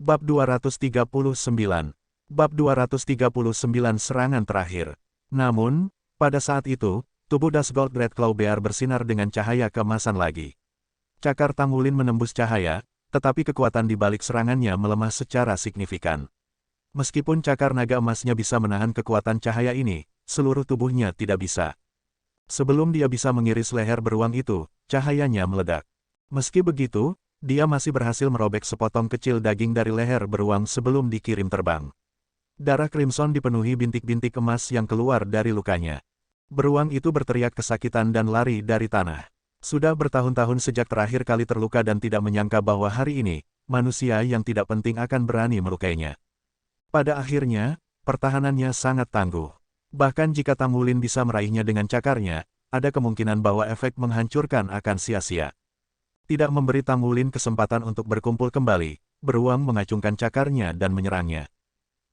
Bab 239. Bab 239 serangan terakhir. Namun, pada saat itu, tubuh Dusgold Dreadclaw Bear bersinar dengan cahaya keemasan lagi. Cakar Tangulin menembus cahaya, tetapi kekuatan di balik serangannya melemah secara signifikan. Meskipun cakar naga emasnya bisa menahan kekuatan cahaya ini, seluruh tubuhnya tidak bisa. Sebelum dia bisa mengiris leher beruang itu, cahayanya meledak. Meski begitu, dia masih berhasil merobek sepotong kecil daging dari leher beruang sebelum dikirim terbang. Darah Crimson dipenuhi bintik-bintik emas yang keluar dari lukanya. Beruang itu berteriak kesakitan dan lari dari tanah. Sudah bertahun-tahun sejak terakhir kali terluka dan tidak menyangka bahwa hari ini, manusia yang tidak penting akan berani melukainya. Pada akhirnya, pertahanannya sangat tangguh. Bahkan jika Tangulin bisa meraihnya dengan cakarnya, ada kemungkinan bahwa efek menghancurkan akan sia-sia. Tidak memberi Tangulin kesempatan untuk berkumpul kembali, beruang mengacungkan cakarnya dan menyerangnya.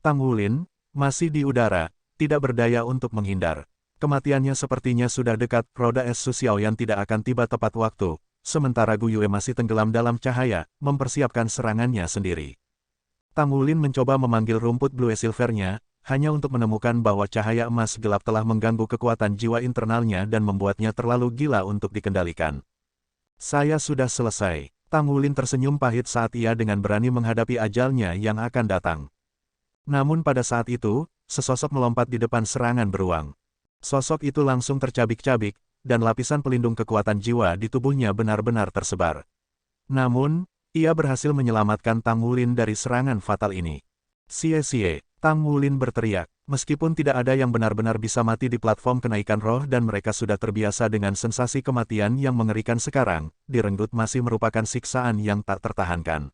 Tangulin, masih di udara, tidak berdaya untuk menghindar. Kematiannya sepertinya sudah dekat. Roda es Su Xiaoyan tidak akan tiba tepat waktu, sementara Gu Yue masih tenggelam dalam cahaya, mempersiapkan serangannya sendiri. Tangulin mencoba memanggil rumput Blue Silvernya, hanya untuk menemukan bahwa cahaya emas gelap telah mengganggu kekuatan jiwa internalnya dan membuatnya terlalu gila untuk dikendalikan. Saya sudah selesai. Tangulin tersenyum pahit saat ia dengan berani menghadapi ajalnya yang akan datang. Namun pada saat itu, sesosok melompat di depan serangan beruang. Sosok itu langsung tercabik-cabik, dan lapisan pelindung kekuatan jiwa di tubuhnya benar-benar tersebar. Namun, ia berhasil menyelamatkan Tangulin dari serangan fatal ini. "Cie-cie," Tangulin berteriak, meskipun tidak ada yang benar-benar bisa mati di platform kenaikan roh dan mereka sudah terbiasa dengan sensasi kematian yang mengerikan sekarang, direnggut masih merupakan siksaan yang tak tertahankan.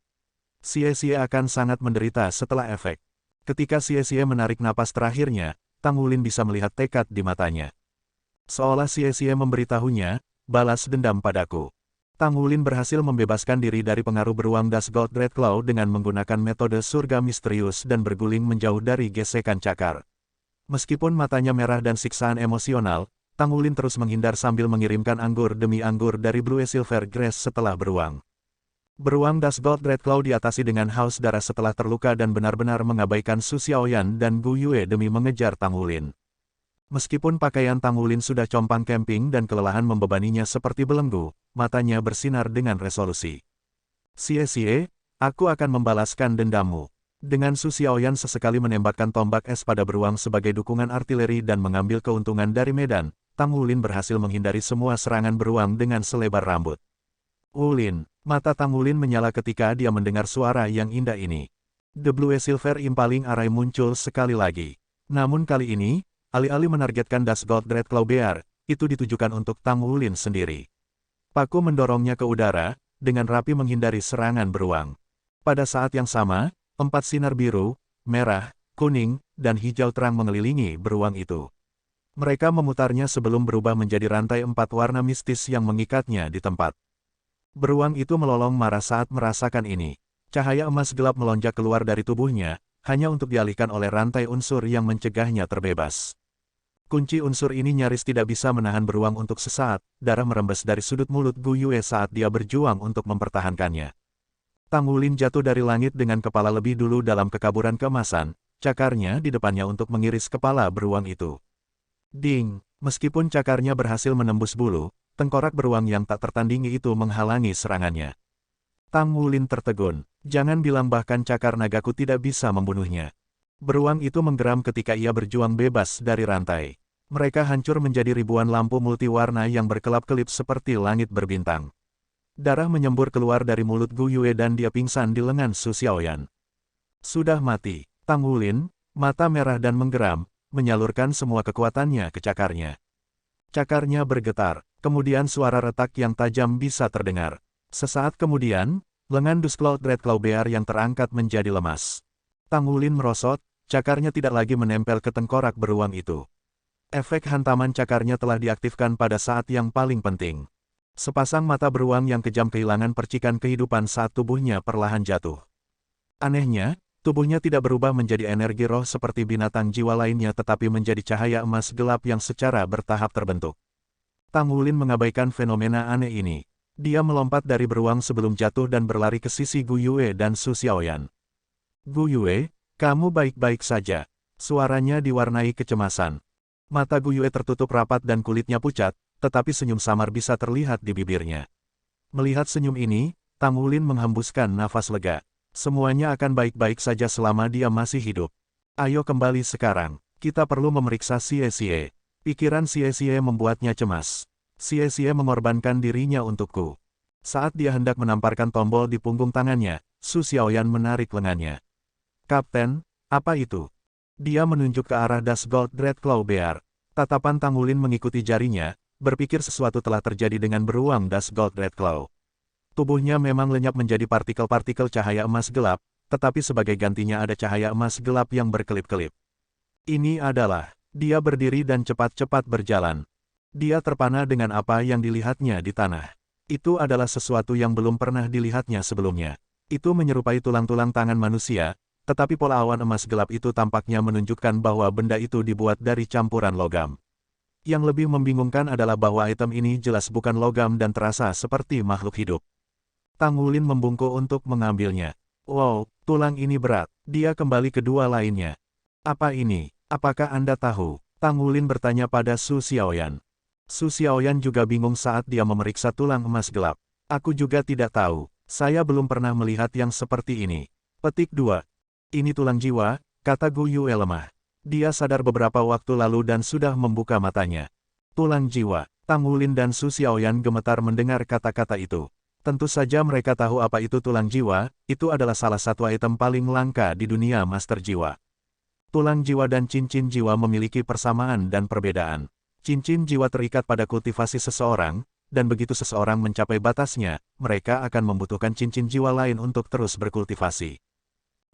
Cie-cie akan sangat menderita setelah efek. Ketika Cie-cie menarik napas terakhirnya, Tangulin bisa melihat tekad di matanya. Seolah Cie-cie memberitahunya, balas dendam padaku. Tangulin berhasil membebaskan diri dari pengaruh beruang Dusgold Dreadclaw dengan menggunakan metode surga misterius dan berguling menjauh dari gesekan cakar. Meskipun matanya merah dan siksaan emosional, Tangulin terus menghindar sambil mengirimkan anggur demi anggur dari Blue Silver Grass setelah beruang. Beruang Dusgold Dreadclaw diatasi dengan haus darah setelah terluka dan benar-benar mengabaikan Su Xiaoyan dan Gu Yue demi mengejar Tangulin. Meskipun pakaian Tangulin sudah compang-camping dan kelelahan membebaninya seperti belenggu, matanya bersinar dengan resolusi. "Cie-cie, aku akan membalaskan dendammu." Dengan Su Xiaoyan sesekali menembakkan tombak es pada beruang sebagai dukungan artileri dan mengambil keuntungan dari medan, Tangulin berhasil menghindari semua serangan beruang dengan selebar rambut. "Ulin." Mata Tangulin menyala ketika dia mendengar suara yang indah ini. The Blue Silver Impaling Array muncul sekali lagi. Namun kali ini, alih-alih menargetkan Dusgold Dreadclaw Bear, itu ditujukan untuk Tangulin sendiri. Paku mendorongnya ke udara, dengan rapi menghindari serangan beruang. Pada saat yang sama, 4 sinar biru, merah, kuning, dan hijau terang mengelilingi beruang itu. Mereka memutarnya sebelum berubah menjadi rantai 4 warna mistis yang mengikatnya di tempat. Beruang itu melolong marah saat merasakan ini. Cahaya emas gelap melonjak keluar dari tubuhnya, hanya untuk dialihkan oleh rantai unsur yang mencegahnya terbebas. Kunci unsur ini nyaris tidak bisa menahan beruang untuk sesaat, darah merembes dari sudut mulut Gu Yue saat dia berjuang untuk mempertahankannya. Tangulin jatuh dari langit dengan kepala lebih dulu dalam kekaburan keemasan, cakarnya di depannya untuk mengiris kepala beruang itu. Ding! Meskipun cakarnya berhasil menembus bulu, tengkorak beruang yang tak tertandingi itu menghalangi serangannya. Tangulin tertegun, jangan bilang bahkan cakar nagaku tidak bisa membunuhnya. Beruang itu menggeram ketika ia berjuang bebas dari rantai. Mereka hancur menjadi ribuan lampu multiwarna yang berkelap-kelip seperti langit berbintang. Darah menyembur keluar dari mulut Gu Yue dan dia pingsan di lengan Su Xiaoyan. Sudah mati, Tangulin, mata merah dan menggeram, menyalurkan semua kekuatannya ke cakarnya. Cakarnya bergetar. Kemudian suara retak yang tajam bisa terdengar. Sesaat kemudian, lengan Dusgold Dreadclaw Bear yang terangkat menjadi lemas. Tangulin merosot, cakarnya tidak lagi menempel ke tengkorak beruang itu. Efek hantaman cakarnya telah diaktifkan pada saat yang paling penting. Sepasang mata beruang yang kejam kehilangan percikan kehidupan saat tubuhnya perlahan jatuh. Anehnya, tubuhnya tidak berubah menjadi energi roh seperti binatang jiwa lainnya tetapi menjadi cahaya emas gelap yang secara bertahap terbentuk. Tangulin mengabaikan fenomena aneh ini. Dia melompat dari beruang sebelum jatuh dan berlari ke sisi Gu Yue dan Su Xiaoyan. Gu Yue, kamu baik-baik saja. Suaranya diwarnai kecemasan. Mata Gu Yue tertutup rapat dan kulitnya pucat, tetapi senyum samar bisa terlihat di bibirnya. Melihat senyum ini, Tang Wulin menghembuskan nafas lega. Semuanya akan baik-baik saja selama dia masih hidup. Ayo kembali sekarang. Kita perlu memeriksa Xie. Pikiran Xie membuatnya cemas. Xie mengorbankan dirinya untukku. Saat dia hendak menamparkan tombol di punggung tangannya, Su Xiaoyan menarik lengannya. Kapten, apa itu? Dia menunjuk ke arah Das Gold Red Claw Bear. Tatapan Tang Wulin mengikuti jarinya, berpikir sesuatu telah terjadi dengan beruang Das Gold Red Claw. Tubuhnya memang lenyap menjadi partikel-partikel cahaya emas gelap, tetapi sebagai gantinya ada cahaya emas gelap yang berkelip-kelip. Ini adalah, dia berdiri dan cepat-cepat berjalan. Dia terpana dengan apa yang dilihatnya di tanah. Itu adalah sesuatu yang belum pernah dilihatnya sebelumnya. Itu menyerupai tulang-tulang tangan manusia, tetapi pola awan emas gelap itu tampaknya menunjukkan bahwa benda itu dibuat dari campuran logam. Yang lebih membingungkan adalah bahwa item ini jelas bukan logam dan terasa seperti makhluk hidup. Tang Wulin membungkuk untuk mengambilnya. Wow, tulang ini berat. Dia kembali ke dua lainnya. Apa ini? Apakah Anda tahu? Tang Wulin bertanya pada Su Xiaoyan. Su Xiaoyan juga bingung saat dia memeriksa tulang emas gelap. Aku juga tidak tahu. Saya belum pernah melihat yang seperti ini. Petik 2. Ini tulang jiwa, kata Gu Yue lemah. Dia sadar beberapa waktu lalu dan sudah membuka matanya. Tulang jiwa. Tang Wulin dan Su Xiaoyan gemetar mendengar kata-kata itu. Tentu saja mereka tahu apa itu tulang jiwa, itu adalah salah satu item paling langka di dunia master jiwa. Tulang jiwa dan cincin jiwa memiliki persamaan dan perbedaan. Cincin jiwa terikat pada kultivasi seseorang, dan begitu seseorang mencapai batasnya, mereka akan membutuhkan cincin jiwa lain untuk terus berkultivasi.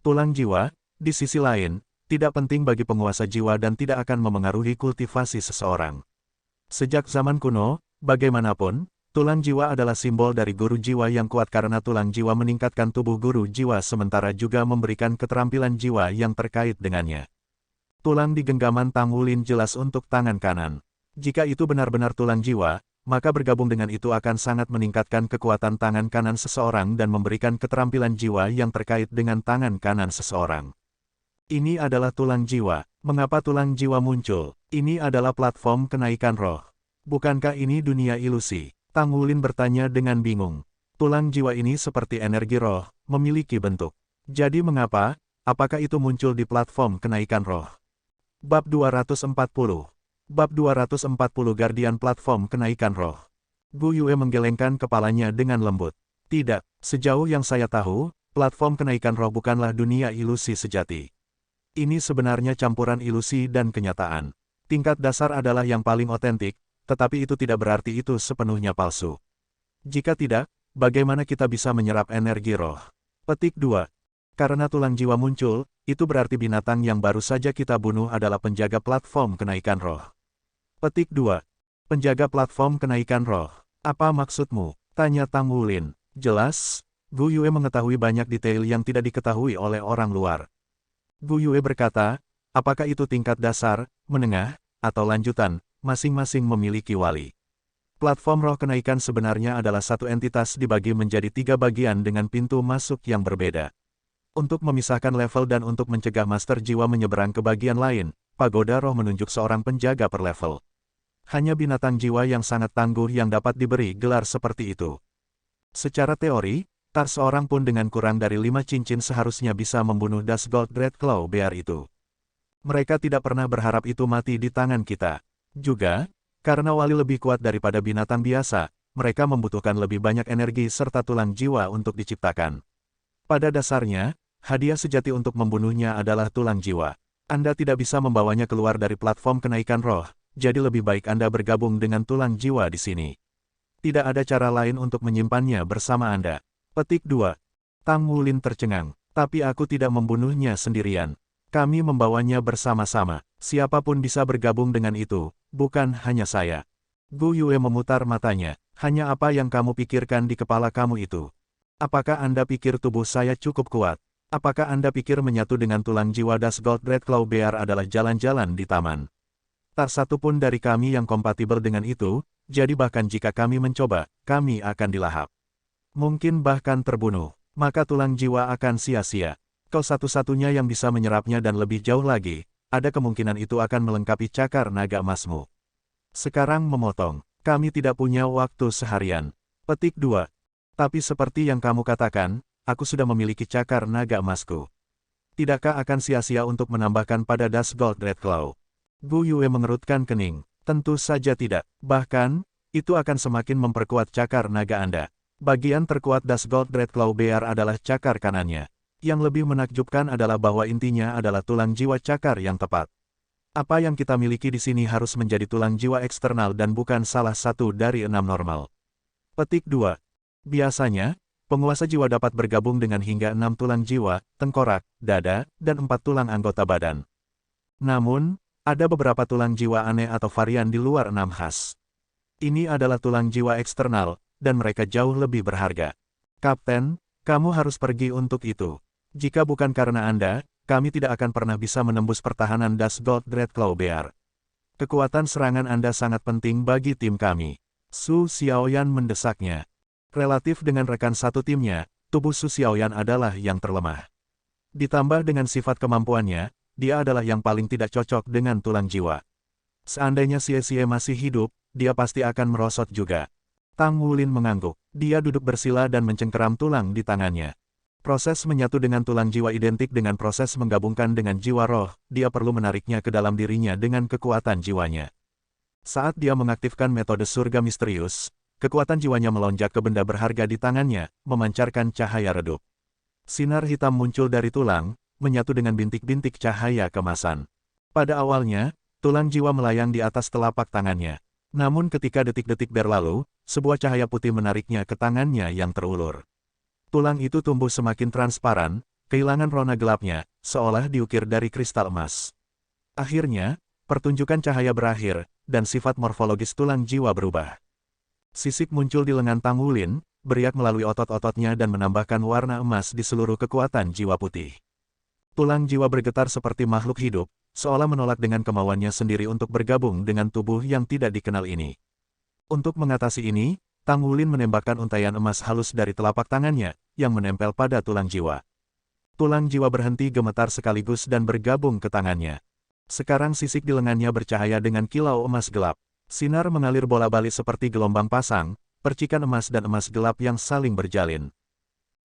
Tulang jiwa, di sisi lain, tidak penting bagi penguasa jiwa dan tidak akan memengaruhi kultivasi seseorang. Sejak zaman kuno, bagaimanapun, tulang jiwa adalah simbol dari guru jiwa yang kuat karena tulang jiwa meningkatkan tubuh guru jiwa sementara juga memberikan keterampilan jiwa yang terkait dengannya. Tulang di genggaman Tang Wulin jelas untuk tangan kanan. Jika itu benar-benar tulang jiwa, maka bergabung dengan itu akan sangat meningkatkan kekuatan tangan kanan seseorang dan memberikan keterampilan jiwa yang terkait dengan tangan kanan seseorang. Ini adalah tulang jiwa. Mengapa tulang jiwa muncul? Ini adalah platform kenaikan roh. Bukankah ini dunia ilusi? Tang Wulin bertanya dengan bingung. Tulang jiwa ini seperti energi roh, memiliki bentuk. Jadi mengapa? Apakah itu muncul di platform kenaikan roh? Bab 240. Bab 240 Guardian Platform Kenaikan Roh. Gu Yue menggelengkan kepalanya dengan lembut. Tidak, sejauh yang saya tahu, platform kenaikan roh bukanlah dunia ilusi sejati. Ini sebenarnya campuran ilusi dan kenyataan. Tingkat dasar adalah yang paling otentik, tetapi itu tidak berarti itu sepenuhnya palsu. Jika tidak, bagaimana kita bisa menyerap energi roh? Petik 2. Karena tulang jiwa muncul, itu berarti binatang yang baru saja kita bunuh adalah penjaga platform kenaikan roh. Petik 2. Penjaga platform kenaikan roh. Apa maksudmu? Tanya Tang Wulin. Jelas, Gu Yue mengetahui banyak detail yang tidak diketahui oleh orang luar. Gu Yue berkata, apakah itu tingkat dasar, menengah, atau lanjutan? Masing-masing memiliki wali. Platform roh kenaikan sebenarnya adalah satu entitas dibagi menjadi 3 bagian dengan pintu masuk yang berbeda. Untuk memisahkan level dan untuk mencegah master jiwa menyeberang ke bagian lain, pagoda roh menunjuk seorang penjaga per level. Hanya binatang jiwa yang sangat tangguh yang dapat diberi gelar seperti itu. Secara teori, tak seorang pun dengan kurang dari 5 cincin seharusnya bisa membunuh Das Gold Red Claw Bear itu. Mereka tidak pernah berharap itu mati di tangan kita. Juga, karena wali lebih kuat daripada binatang biasa, mereka membutuhkan lebih banyak energi serta tulang jiwa untuk diciptakan. Pada dasarnya, hadiah sejati untuk membunuhnya adalah tulang jiwa. Anda tidak bisa membawanya keluar dari platform kenaikan roh, jadi lebih baik Anda bergabung dengan tulang jiwa di sini. Tidak ada cara lain untuk menyimpannya bersama Anda. Petik 2. Tang Wulin tercengang, tapi aku tidak membunuhnya sendirian. Kami membawanya bersama-sama. Siapapun bisa bergabung dengan itu, bukan hanya saya. Gu Yue memutar matanya. Hanya apa yang kamu pikirkan di kepala kamu itu? Apakah Anda pikir tubuh saya cukup kuat? Apakah Anda pikir menyatu dengan tulang jiwa Das Gold Red Claw Bear adalah jalan-jalan di taman? Tak satu pun dari kami yang kompatibel dengan itu, jadi bahkan jika kami mencoba, kami akan dilahap. Mungkin bahkan terbunuh, maka tulang jiwa akan sia-sia. Kau satu-satunya yang bisa menyerapnya dan lebih jauh lagi, ada kemungkinan itu akan melengkapi cakar naga emasmu. Sekarang memotong. Kami tidak punya waktu seharian. Petik 2. Tapi seperti yang kamu katakan, aku sudah memiliki cakar naga emasku. Tidakkah akan sia-sia untuk menambahkan pada Das Gold Red Claw? Gu Yue mengerutkan kening. Tentu saja tidak. Bahkan, itu akan semakin memperkuat cakar naga Anda. Bagian terkuat Das Gold Red Claw Bear adalah cakar kanannya. Yang lebih menakjubkan adalah bahwa intinya adalah tulang jiwa cakar yang tepat. Apa yang kita miliki di sini harus menjadi tulang jiwa eksternal dan bukan salah satu dari 6 normal. Petik 2. Biasanya, penguasa jiwa dapat bergabung dengan hingga 6 tulang jiwa, tengkorak, dada, dan 4 tulang anggota badan. Namun, ada beberapa tulang jiwa aneh atau varian di luar 6 khas. Ini adalah tulang jiwa eksternal, dan mereka jauh lebih berharga. Kapten, kamu harus pergi untuk itu. Jika bukan karena Anda, kami tidak akan pernah bisa menembus pertahanan Das Gold Red Claw Bear. Kekuatan serangan Anda sangat penting bagi tim kami. Su Xiaoyan mendesaknya. Relatif dengan rekan satu timnya, tubuh Su Xiaoyan adalah yang terlemah. Ditambah dengan sifat kemampuannya, dia adalah yang paling tidak cocok dengan tulang jiwa. Seandainya Xie masih hidup, dia pasti akan merosot juga. Tang Wulin mengangguk. Dia duduk bersila dan mencengkeram tulang di tangannya. Proses menyatu dengan tulang jiwa identik dengan proses menggabungkan dengan jiwa roh, dia perlu menariknya ke dalam dirinya dengan kekuatan jiwanya. Saat dia mengaktifkan metode surga misterius, kekuatan jiwanya melonjak ke benda berharga di tangannya, memancarkan cahaya redup. Sinar hitam muncul dari tulang, menyatu dengan bintik-bintik cahaya kemasan. Pada awalnya, tulang jiwa melayang di atas telapak tangannya. Namun ketika detik-detik berlalu, sebuah cahaya putih menariknya ke tangannya yang terulur. Tulang itu tumbuh semakin transparan, kehilangan rona gelapnya, seolah diukir dari kristal emas. Akhirnya, pertunjukan cahaya berakhir, dan sifat morfologis tulang jiwa berubah. Sisik muncul di lengan Tang Wulin, beriak melalui otot-ototnya dan menambahkan warna emas di seluruh kekuatan jiwa putih. Tulang jiwa bergetar seperti makhluk hidup, seolah menolak dengan kemauannya sendiri untuk bergabung dengan tubuh yang tidak dikenal ini. Untuk mengatasi ini, Tang Wulin menembakkan untaian emas halus dari telapak tangannya, yang menempel pada tulang jiwa. Tulang jiwa berhenti gemetar sekaligus dan bergabung ke tangannya. Sekarang sisik di lengannya bercahaya dengan kilau emas gelap. Sinar mengalir bola-balik seperti gelombang pasang, percikan emas dan emas gelap yang saling berjalin.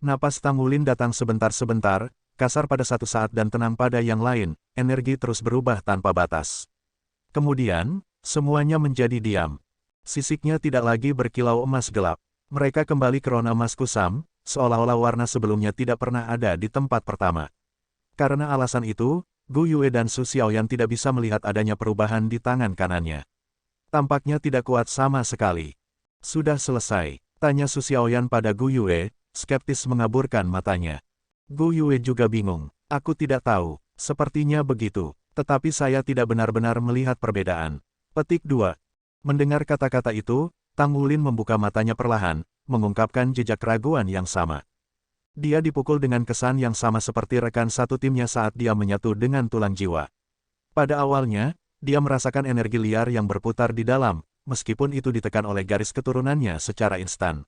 Napas Tang Wulin datang sebentar-sebentar, kasar pada satu saat dan tenang pada yang lain, energi terus berubah tanpa batas. Kemudian, semuanya menjadi diam. Sisiknya tidak lagi berkilau emas gelap. Mereka kembali ke rona emas kusam, seolah-olah warna sebelumnya tidak pernah ada di tempat pertama. Karena alasan itu, Gu Yue dan Su Xiaoyan tidak bisa melihat adanya perubahan di tangan kanannya. Tampaknya tidak kuat sama sekali. Sudah selesai, tanya Su Xiaoyan pada Gu Yue, skeptis mengaburkan matanya. Gu Yue juga bingung. Aku tidak tahu, sepertinya begitu, tetapi saya tidak benar-benar melihat perbedaan. Petik 2. Mendengar kata-kata itu, Tang Wulin membuka matanya perlahan, mengungkapkan jejak keraguan yang sama. Dia dipukul dengan kesan yang sama seperti rekan satu timnya saat dia menyatu dengan tulang jiwa. Pada awalnya, dia merasakan energi liar yang berputar di dalam, meskipun itu ditekan oleh garis keturunannya secara instan.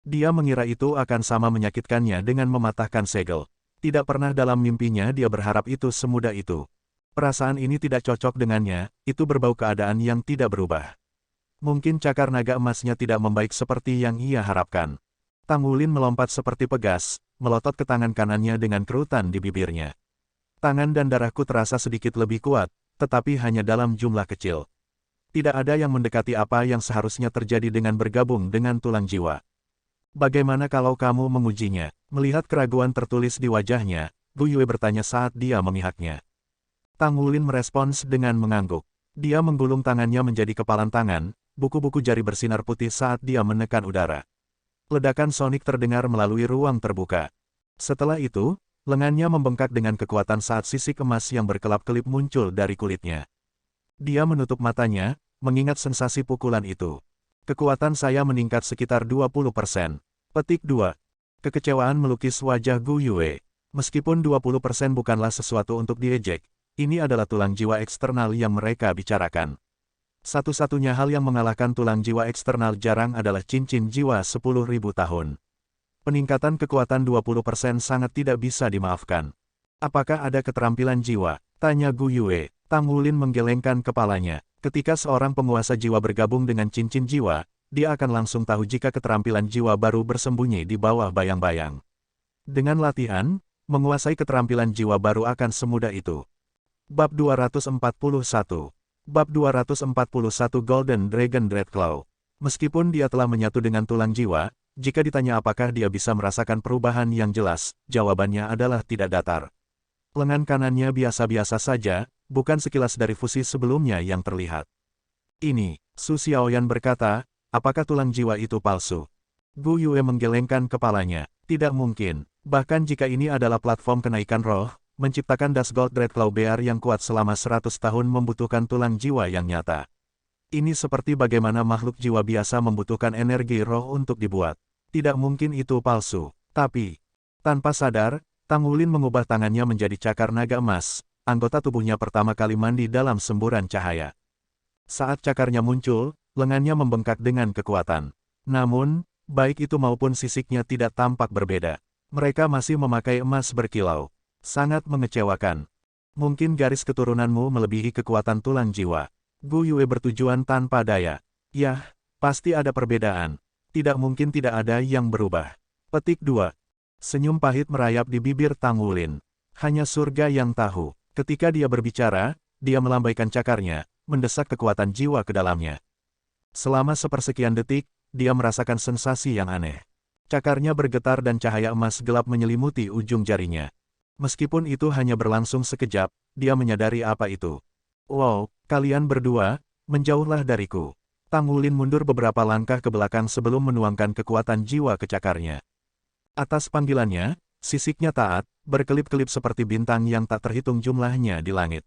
Dia mengira itu akan sama menyakitkannya dengan mematahkan segel. Tidak pernah dalam mimpinya dia berharap itu semudah itu. Perasaan ini tidak cocok dengannya, itu berbau keadaan yang tidak berubah. Mungkin cakar naga emasnya tidak membaik seperti yang ia harapkan. Tang Wulin melompat seperti pegas, melotot ke tangan kanannya dengan kerutan di bibirnya. Tangan dan darahku terasa sedikit lebih kuat, tetapi hanya dalam jumlah kecil. Tidak ada yang mendekati apa yang seharusnya terjadi dengan bergabung dengan tulang jiwa. Bagaimana kalau kamu mengujinya? Melihat keraguan tertulis di wajahnya, Gu Yue bertanya saat dia memihaknya. Tang Wulin merespons dengan mengangguk. Dia menggulung tangannya menjadi kepalan tangan, buku-buku jari bersinar putih saat dia menekan udara. Ledakan sonik terdengar melalui ruang terbuka. Setelah itu, lengannya membengkak dengan kekuatan saat sisik emas yang berkelap-kelip muncul dari kulitnya. Dia menutup matanya, mengingat sensasi pukulan itu. Kekuatan saya meningkat sekitar 20%. Petik 2. Kekecewaan melukis wajah Gu Yue. Meskipun 20% bukanlah sesuatu untuk diejek, ini adalah tulang jiwa eksternal yang mereka bicarakan. Satu-satunya hal yang mengalahkan tulang jiwa eksternal jarang adalah cincin jiwa 10.000 tahun. Peningkatan kekuatan 20% sangat tidak bisa dimaafkan. Apakah ada keterampilan jiwa? Tanya Gu Yue. Tang Wulin menggelengkan kepalanya. Ketika seorang penguasa jiwa bergabung dengan cincin jiwa, dia akan langsung tahu jika keterampilan jiwa baru bersembunyi di bawah bayang-bayang. Dengan latihan, menguasai keterampilan jiwa baru akan semudah itu. Bab 241. Bab 241 Golden Dragon Dreadclaw. Meskipun dia telah menyatu dengan tulang jiwa, jika ditanya apakah dia bisa merasakan perubahan yang jelas, jawabannya adalah tidak datar. Lengan kanannya biasa-biasa saja, bukan sekilas dari fusi sebelumnya yang terlihat. Ini, Su Xiaoyan berkata, apakah tulang jiwa itu palsu? Gu Yue menggelengkan kepalanya. Tidak mungkin, bahkan jika ini adalah platform kenaikan roh, menciptakan Das Gold Dreadclaw Bear yang kuat selama 100 tahun membutuhkan tulang jiwa yang nyata. Ini seperti bagaimana makhluk jiwa biasa membutuhkan energi roh untuk dibuat. Tidak mungkin itu palsu. Tapi, tanpa sadar, Tang Wulin mengubah tangannya menjadi cakar naga emas, anggota tubuhnya pertama kali mandi dalam semburan cahaya. Saat cakarnya muncul, lengannya membengkak dengan kekuatan. Namun, baik itu maupun sisiknya tidak tampak berbeda. Mereka masih memakai emas berkilau. Sangat mengecewakan. Mungkin garis keturunanmu melebihi kekuatan tulang jiwa. Gu Yue bertujuan tanpa daya. Yah, pasti ada perbedaan. Tidak mungkin tidak ada yang berubah. Petik 2. Senyum pahit merayap di bibir Tang Wulin. Hanya surga yang tahu. Ketika dia berbicara, dia melambaikan cakarnya, mendesak kekuatan jiwa ke dalamnya. Selama sepersekian detik, dia merasakan sensasi yang aneh. Cakarnya bergetar dan cahaya emas gelap menyelimuti ujung jarinya. Meskipun itu hanya berlangsung sekejap, dia menyadari apa itu. Wow, kalian berdua, menjauhlah dariku. Tang Wulin mundur beberapa langkah ke belakang sebelum menuangkan kekuatan jiwa ke cakarnya. Atas panggilannya, sisiknya taat, berkelip-kelip seperti bintang yang tak terhitung jumlahnya di langit.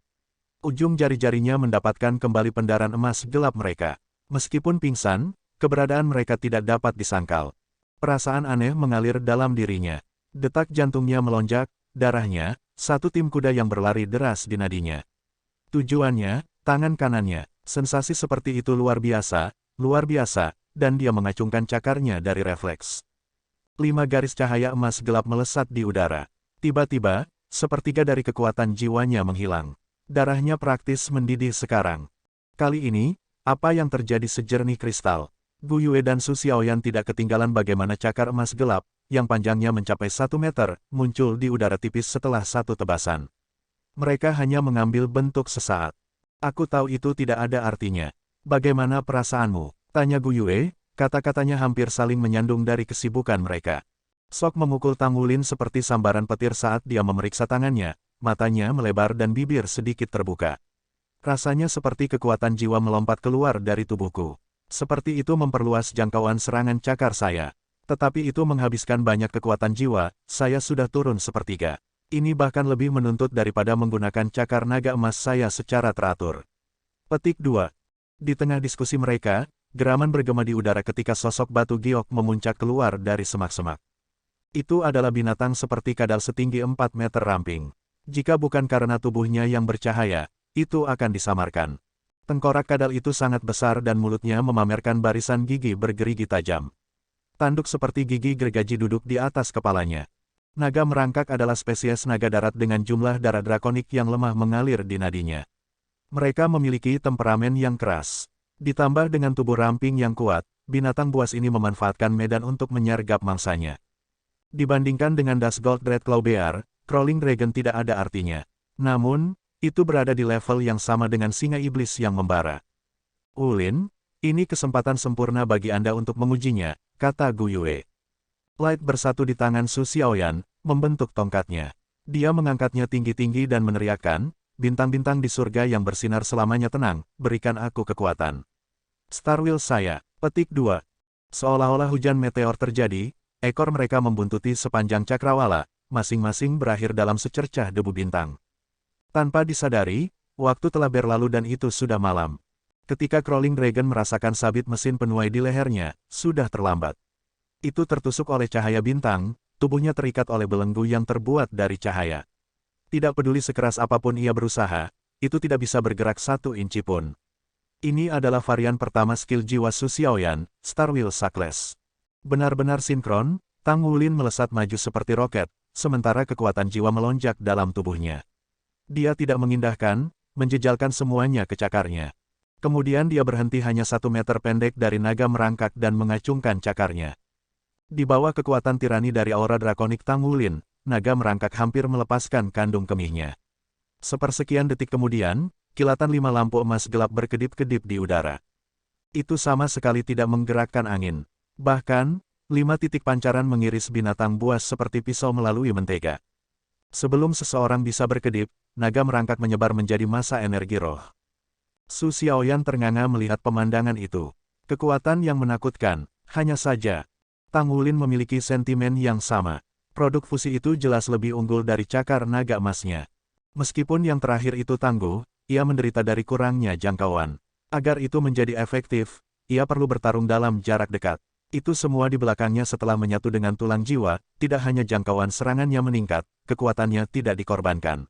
Ujung jari-jarinya mendapatkan kembali pendaran emas gelap mereka. Meskipun pingsan, keberadaan mereka tidak dapat disangkal. Perasaan aneh mengalir dalam dirinya. Detak jantungnya melonjak, darahnya, satu tim kuda yang berlari deras di nadinya. Tujuannya, tangan kanannya. Sensasi seperti itu luar biasa, dan dia mengacungkan cakarnya dari refleks. 5 garis cahaya emas gelap melesat di udara. Tiba-tiba, sepertiga dari kekuatan jiwanya menghilang. Darahnya praktis mendidih sekarang. Kali ini, apa yang terjadi sejernih kristal. Gu Yue dan Su Xiaoyan tidak ketinggalan bagaimana cakar emas gelap, yang panjangnya mencapai 1 meter, muncul di udara tipis setelah satu tebasan. Mereka hanya mengambil bentuk sesaat. Aku tahu itu tidak ada artinya. Bagaimana perasaanmu? Tanya Gu Yue. Kata-katanya hampir saling menyandung dari kesibukan mereka. Sok memukul Tang Wulin seperti sambaran petir saat dia memeriksa tangannya, matanya melebar dan bibir sedikit terbuka. Rasanya seperti kekuatan jiwa melompat keluar dari tubuhku. Seperti itu memperluas jangkauan serangan cakar saya. Tetapi itu menghabiskan banyak kekuatan jiwa, saya sudah turun sepertiga. Ini bahkan lebih menuntut daripada menggunakan cakar naga emas saya secara teratur. Petik 2. Di tengah diskusi mereka, geraman bergema di udara ketika sosok batu giok memuncak keluar dari semak-semak. Itu adalah binatang seperti kadal setinggi 4 meter ramping. Jika bukan karena tubuhnya yang bercahaya, itu akan disamarkan. Tengkorak kadal itu sangat besar dan mulutnya memamerkan barisan gigi bergerigi tajam. Tanduk seperti gigi gergaji duduk di atas kepalanya. Naga merangkak adalah spesies naga darat dengan jumlah darah drakonik yang lemah mengalir di nadinya. Mereka memiliki temperamen yang keras. Ditambah dengan tubuh ramping yang kuat, binatang buas ini memanfaatkan medan untuk menyergap mangsanya. Dibandingkan dengan Das Gold Dreadclaw Bear, Crawling Dragon tidak ada artinya. Namun, itu berada di level yang sama dengan singa iblis yang membara. Wulin, ini kesempatan sempurna bagi Anda untuk mengujinya, kata Gu Yue. Light bersatu di tangan Su Xiaoyan, membentuk tongkatnya. Dia mengangkatnya tinggi-tinggi dan meneriakkan, bintang-bintang di surga yang bersinar selamanya tenang, berikan aku kekuatan. Starwheel saya. Petik 2. Seolah-olah hujan meteor terjadi, ekor mereka membuntuti sepanjang cakrawala, masing-masing berakhir dalam secercah debu bintang. Tanpa disadari, waktu telah berlalu dan itu sudah malam. Ketika Crawling Dragon merasakan sabit mesin penuai di lehernya, sudah terlambat. Itu tertusuk oleh cahaya bintang, tubuhnya terikat oleh belenggu yang terbuat dari cahaya. Tidak peduli sekeras apapun ia berusaha, itu tidak bisa bergerak 1 inci pun. Ini adalah varian pertama skill jiwa Su Xiaoyan, Starwheel Suckless. Benar-benar sinkron, Tang Wulin melesat maju seperti roket, sementara kekuatan jiwa melonjak dalam tubuhnya. Dia tidak mengindahkan, menjejalkan semuanya ke cakarnya. Kemudian dia berhenti hanya 1 meter pendek dari naga merangkak dan mengacungkan cakarnya. Di bawah kekuatan tirani dari aura drakonik Tang Wulin, naga merangkak hampir melepaskan kandung kemihnya. Sepersekian detik kemudian, kilatan 5 lampu emas gelap berkedip-kedip di udara. Itu sama sekali tidak menggerakkan angin. Bahkan, 5 titik pancaran mengiris binatang buas seperti pisau melalui mentega. Sebelum seseorang bisa berkedip, naga merangkak menyebar menjadi massa energi roh. Su Xiaoyan ternganga melihat pemandangan itu. Kekuatan yang menakutkan, hanya saja. Tang Wulin memiliki sentimen yang sama. Produk fusi itu jelas lebih unggul dari cakar naga emasnya. Meskipun yang terakhir itu tangguh, ia menderita dari kurangnya jangkauan. Agar itu menjadi efektif, ia perlu bertarung dalam jarak dekat. Itu semua di belakangnya setelah menyatu dengan tulang jiwa, tidak hanya jangkauan serangannya meningkat, kekuatannya tidak dikorbankan.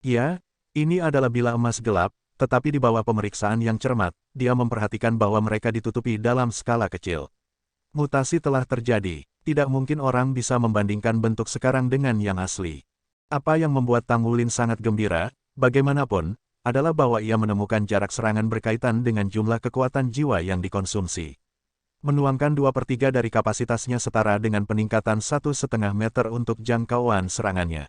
Ya, ini adalah bila emas gelap, tetapi di bawah pemeriksaan yang cermat, dia memperhatikan bahwa mereka ditutupi dalam skala kecil. Mutasi telah terjadi, tidak mungkin orang bisa membandingkan bentuk sekarang dengan yang asli. Apa yang membuat Tang Wulin sangat gembira, bagaimanapun, adalah bahwa ia menemukan jarak serangan berkaitan dengan jumlah kekuatan jiwa yang dikonsumsi. Menuangkan 2/3 dari kapasitasnya setara dengan peningkatan 1,5 meter untuk jangkauan serangannya.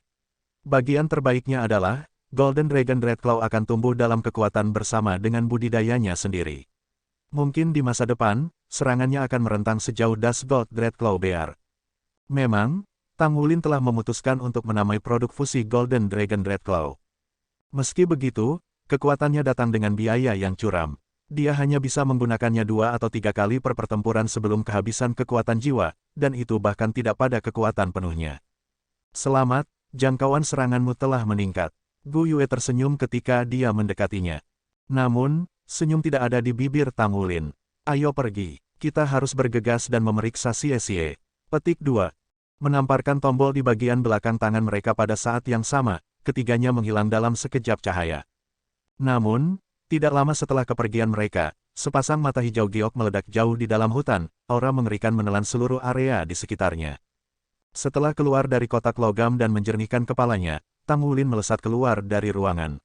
Bagian terbaiknya adalah, Golden Dragon Dreadclaw akan tumbuh dalam kekuatan bersama dengan budidayanya sendiri. Mungkin di masa depan, serangannya akan merentang sejauh Das Gold Dreadclaw Bear. Memang, Tang Wulin telah memutuskan untuk menamai produk fusi Golden Dragon Dreadclaw. Meski begitu, kekuatannya datang dengan biaya yang curam. Dia hanya bisa menggunakannya 2 atau 3 kali per pertempuran sebelum kehabisan kekuatan jiwa, dan itu bahkan tidak pada kekuatan penuhnya. Selamat, jangkauan seranganmu telah meningkat. Gu Yue tersenyum ketika dia mendekatinya. Namun, senyum tidak ada di bibir Tang Wulin. Ayo pergi, kita harus bergegas dan memeriksa Xie. Petik 2. Menamparkan tombol di bagian belakang tangan mereka pada saat yang sama, ketiganya menghilang dalam sekejap cahaya. Namun, tidak lama setelah kepergian mereka, sepasang mata hijau giok meledak jauh di dalam hutan, aura mengerikan menelan seluruh area di sekitarnya. Setelah keluar dari kotak logam dan menjernihkan kepalanya, Tang Wulin melesat keluar dari ruangan.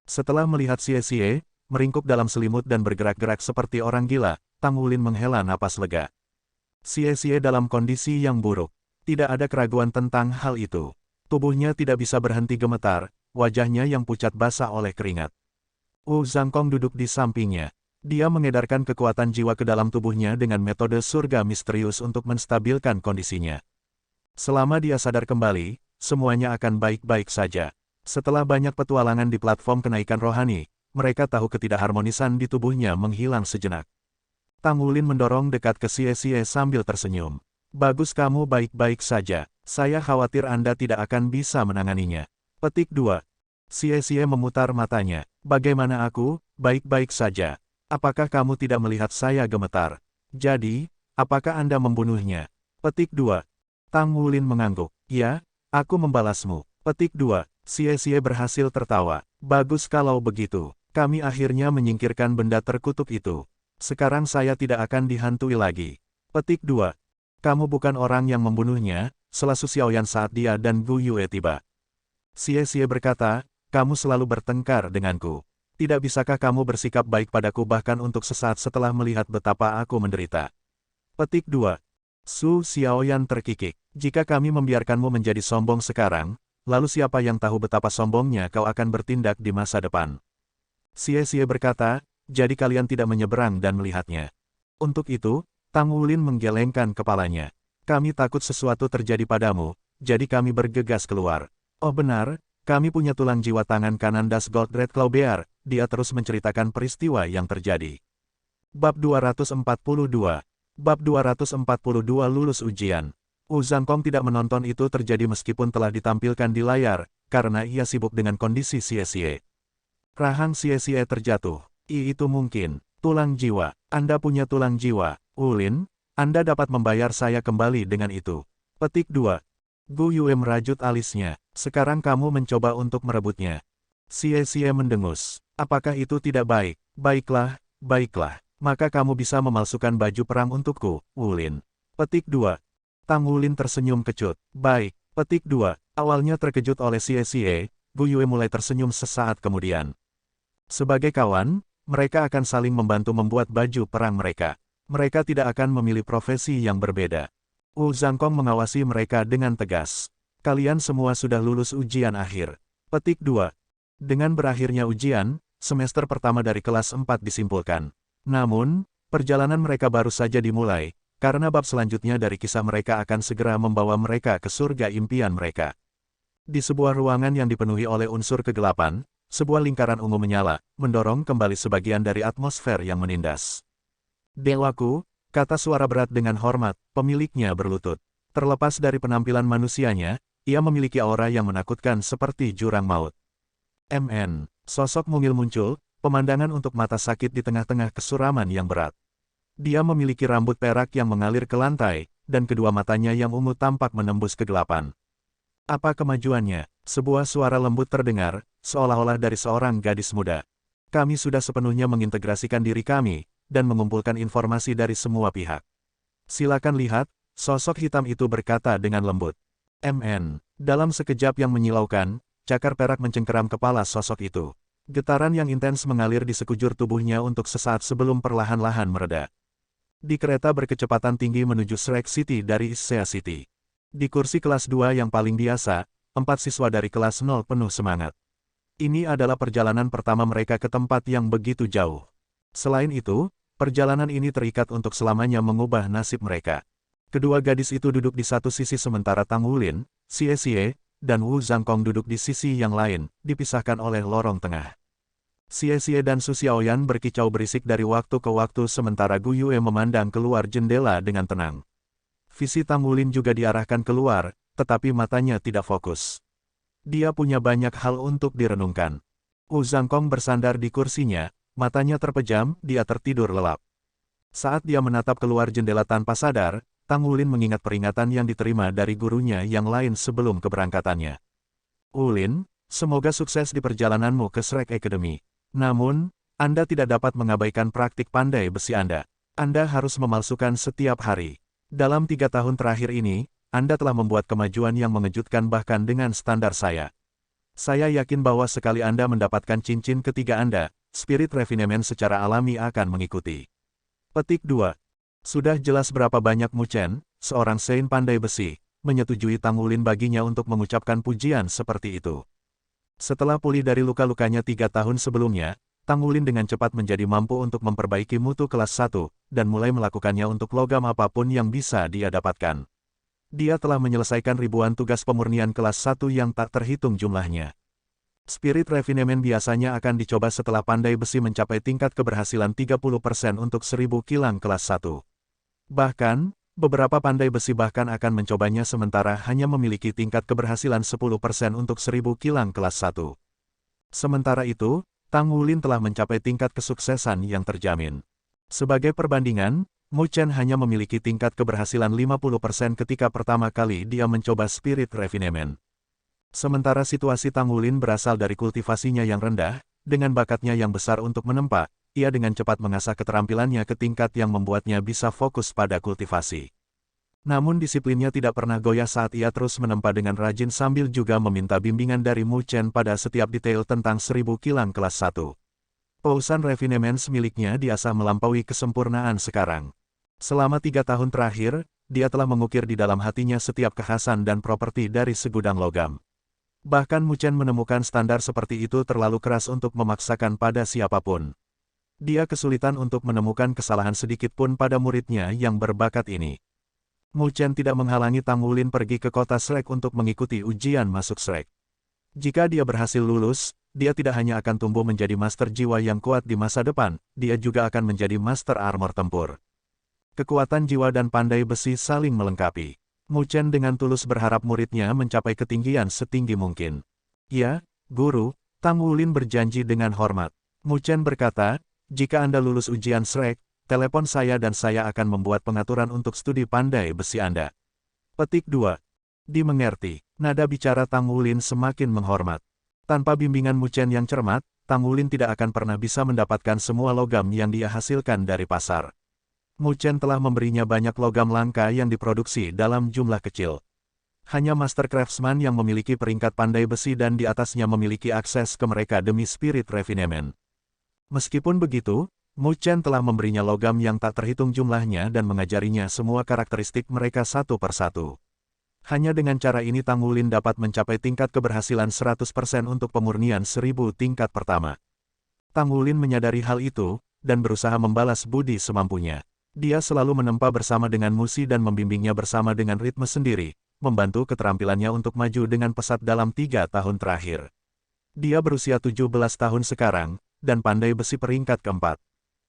Setelah melihat Xie, meringkuk dalam selimut dan bergerak-gerak seperti orang gila, Tang Wulin menghela napas lega. Xie dalam kondisi yang buruk. Tidak ada keraguan tentang hal itu. Tubuhnya tidak bisa berhenti gemetar, wajahnya yang pucat basah oleh keringat. Wu Zhangkong duduk di sampingnya. Dia mengedarkan kekuatan jiwa ke dalam tubuhnya dengan metode surga misterius untuk menstabilkan kondisinya. Selama dia sadar kembali, semuanya akan baik-baik saja. Setelah banyak petualangan di platform kenaikan rohani, mereka tahu ketidakharmonisan di tubuhnya menghilang sejenak. Tang Wulin mendorong dekat ke Xie sambil tersenyum. Bagus, kamu baik-baik saja. Saya khawatir Anda tidak akan bisa menanganinya. Petik 2. Xie memutar matanya. Bagaimana aku? Baik-baik saja. Apakah kamu tidak melihat saya gemetar? Jadi, apakah Anda membunuhnya? Petik 2. Tang Wulin mengangguk. Ya, aku membalasmu. Petik 2. Xie berhasil tertawa. Bagus kalau begitu. Kami akhirnya menyingkirkan benda terkutuk itu. Sekarang saya tidak akan dihantui lagi. Petik 2. Kamu bukan orang yang membunuhnya, sela Su Xiaoyan saat dia dan Gu Yue tiba. Xie berkata, kamu selalu bertengkar denganku. Tidak bisakah kamu bersikap baik padaku bahkan untuk sesaat setelah melihat betapa aku menderita? Petik 2. Su Xiaoyan terkikik. Jika kami membiarkanmu menjadi sombong sekarang, lalu siapa yang tahu betapa sombongnya kau akan bertindak di masa depan? Xie berkata, jadi kalian tidak menyeberang dan melihatnya. Untuk itu, Tang Wulin menggelengkan kepalanya. Kami takut sesuatu terjadi padamu, jadi kami bergegas keluar. Oh benar, kami punya tulang jiwa tangan kanan Das Gold Dreadclaw Bear, dia terus menceritakan peristiwa yang terjadi. Bab 242. Bab 242 lulus ujian. Wu Zhangkong tidak menonton itu terjadi meskipun telah ditampilkan di layar, karena ia sibuk dengan kondisi Xie. Rahang Xie terjatuh. Itu mungkin. Tulang jiwa. Anda punya tulang jiwa. Wulin, Anda dapat membayar saya kembali dengan itu. Petik 2. Gu Yue merajut alisnya. Sekarang kamu mencoba untuk merebutnya. Xie mendengus. Apakah itu tidak baik? Baiklah, baiklah. Maka kamu bisa memalsukan baju perang untukku, Wulin. Petik 2. Tang Wulin tersenyum kecut. Baik, Petik 2. Awalnya terkejut oleh Xie, Gu Yue mulai tersenyum sesaat kemudian. Sebagai kawan, mereka akan saling membantu membuat baju perang mereka. Mereka tidak akan memilih profesi yang berbeda. Wu Zhangkong mengawasi mereka dengan tegas. Kalian semua sudah lulus ujian akhir. Petik 2. Dengan berakhirnya ujian, semester pertama dari kelas 4 disimpulkan. Namun, perjalanan mereka baru saja dimulai, karena bab selanjutnya dari kisah mereka akan segera membawa mereka ke surga impian mereka. Di sebuah ruangan yang dipenuhi oleh unsur kegelapan, sebuah lingkaran ungu menyala, mendorong kembali sebagian dari atmosfer yang menindas. Dewaku, kata suara berat dengan hormat, pemiliknya berlutut. Terlepas dari penampilan manusianya, ia memiliki aura yang menakutkan seperti jurang maut. Sosok mungil muncul, pemandangan untuk mata sakit di tengah-tengah kesuraman yang berat. Dia memiliki rambut perak yang mengalir ke lantai, dan kedua matanya yang ungu tampak menembus kegelapan. Apa kemajuannya? Sebuah suara lembut terdengar, seolah-olah dari seorang gadis muda. Kami sudah sepenuhnya mengintegrasikan diri kami, dan mengumpulkan informasi dari semua pihak. Silakan lihat, sosok hitam itu berkata dengan lembut. Dalam sekejap yang menyilaukan, cakar perak mencengkeram kepala sosok itu. Getaran yang intens mengalir di sekujur tubuhnya untuk sesaat sebelum perlahan-lahan mereda. Di kereta berkecepatan tinggi menuju Shrek City dari Issea City. Di kursi kelas 2 yang paling biasa, 4 siswa dari kelas 0 penuh semangat. Ini adalah perjalanan pertama mereka ke tempat yang begitu jauh. Selain itu, perjalanan ini terikat untuk selamanya mengubah nasib mereka. Kedua gadis itu duduk di satu sisi sementara Tang Wulin, Xie, dan Wu Zhangkong duduk di sisi yang lain, dipisahkan oleh lorong tengah. Xie dan Su Xiaoyan berkicau berisik dari waktu ke waktu sementara Gu Yue memandang keluar jendela dengan tenang. Visi Tang Wulin juga diarahkan keluar, tetapi matanya tidak fokus. Dia punya banyak hal untuk direnungkan. Wu Zhangkong bersandar di kursinya, matanya terpejam, dia tertidur lelap. Saat dia menatap keluar jendela tanpa sadar, Tang Wulin mengingat peringatan yang diterima dari gurunya yang lain sebelum keberangkatannya. Wulin, semoga sukses di perjalananmu ke Shrek Academy. Namun, Anda tidak dapat mengabaikan praktik pandai besi Anda. Anda harus memalsukan setiap hari. Dalam 3 tahun terakhir ini, Anda telah membuat kemajuan yang mengejutkan bahkan dengan standar saya. Saya yakin bahwa sekali Anda mendapatkan cincin ketiga Anda, spirit refinement secara alami akan mengikuti. Petik 2. Sudah jelas berapa banyak Mu Chen, seorang Sein pandai besi, menyetujui Tang Wulin baginya untuk mengucapkan pujian seperti itu. Setelah pulih dari luka-lukanya 3 tahun sebelumnya, Tang Wulin dengan cepat menjadi mampu untuk memperbaiki mutu kelas 1, dan mulai melakukannya untuk logam apapun yang bisa dia dapatkan. Dia telah menyelesaikan ribuan tugas pemurnian kelas 1 yang tak terhitung jumlahnya. Spirit refinement biasanya akan dicoba setelah pandai besi mencapai tingkat keberhasilan 30% untuk 1000 kilang kelas 1. Bahkan, beberapa pandai besi bahkan akan mencobanya sementara hanya memiliki tingkat keberhasilan 10% untuk 1000 kilang kelas 1. Sementara itu, Tang Wulin telah mencapai tingkat kesuksesan yang terjamin. Sebagai perbandingan, Mu Chen hanya memiliki tingkat keberhasilan 50% ketika pertama kali dia mencoba spirit refinement. Sementara situasi Tang Wulin berasal dari kultivasinya yang rendah, dengan bakatnya yang besar untuk menempa, ia dengan cepat mengasah keterampilannya ke tingkat yang membuatnya bisa fokus pada kultivasi. Namun disiplinnya tidak pernah goyah saat ia terus menempa dengan rajin sambil juga meminta bimbingan dari Mu Chen pada setiap detail tentang 1000 kilang kelas 1. Pousan refinement miliknya diasah melampaui kesempurnaan sekarang. Selama 3 tahun terakhir, dia telah mengukir di dalam hatinya setiap kekhasan dan properti dari segudang logam. Bahkan Mu Chen menemukan standar seperti itu terlalu keras untuk memaksakan pada siapapun. Dia kesulitan untuk menemukan kesalahan sedikit pun pada muridnya yang berbakat ini. Mu Chen tidak menghalangi Tang Wulin pergi ke kota Shrek untuk mengikuti ujian masuk Shrek. Jika dia berhasil lulus, dia tidak hanya akan tumbuh menjadi master jiwa yang kuat di masa depan, dia juga akan menjadi master armor tempur. Kekuatan jiwa dan pandai besi saling melengkapi. Mu Chen dengan tulus berharap muridnya mencapai ketinggian setinggi mungkin. Ya, guru, Tang Wulin berjanji dengan hormat. Mu Chen berkata, jika Anda lulus ujian Shrek, telepon saya dan saya akan membuat pengaturan untuk studi pandai besi Anda. Petik 2. Dimengerti. Nada bicara Tang Wulin semakin menghormat. Tanpa bimbingan Mu Chen yang cermat, Tang Wulin tidak akan pernah bisa mendapatkan semua logam yang dia hasilkan dari pasar. Mu Chen telah memberinya banyak logam langka yang diproduksi dalam jumlah kecil. Hanya Master Craftsman yang memiliki peringkat pandai besi dan di atasnya memiliki akses ke mereka demi spirit refinement. Meskipun begitu, Mu Chen telah memberinya logam yang tak terhitung jumlahnya dan mengajarinya semua karakteristik mereka satu persatu. Hanya dengan cara ini Tang Wulin dapat mencapai tingkat keberhasilan 100% untuk pemurnian 1000 tingkat pertama. Tang Wulin menyadari hal itu, dan berusaha membalas budi semampunya. Dia selalu menempa bersama dengan Musi dan membimbingnya bersama dengan ritme sendiri, membantu keterampilannya untuk maju dengan pesat dalam 3 tahun terakhir. Dia berusia 17 tahun sekarang, dan pandai besi peringkat keempat.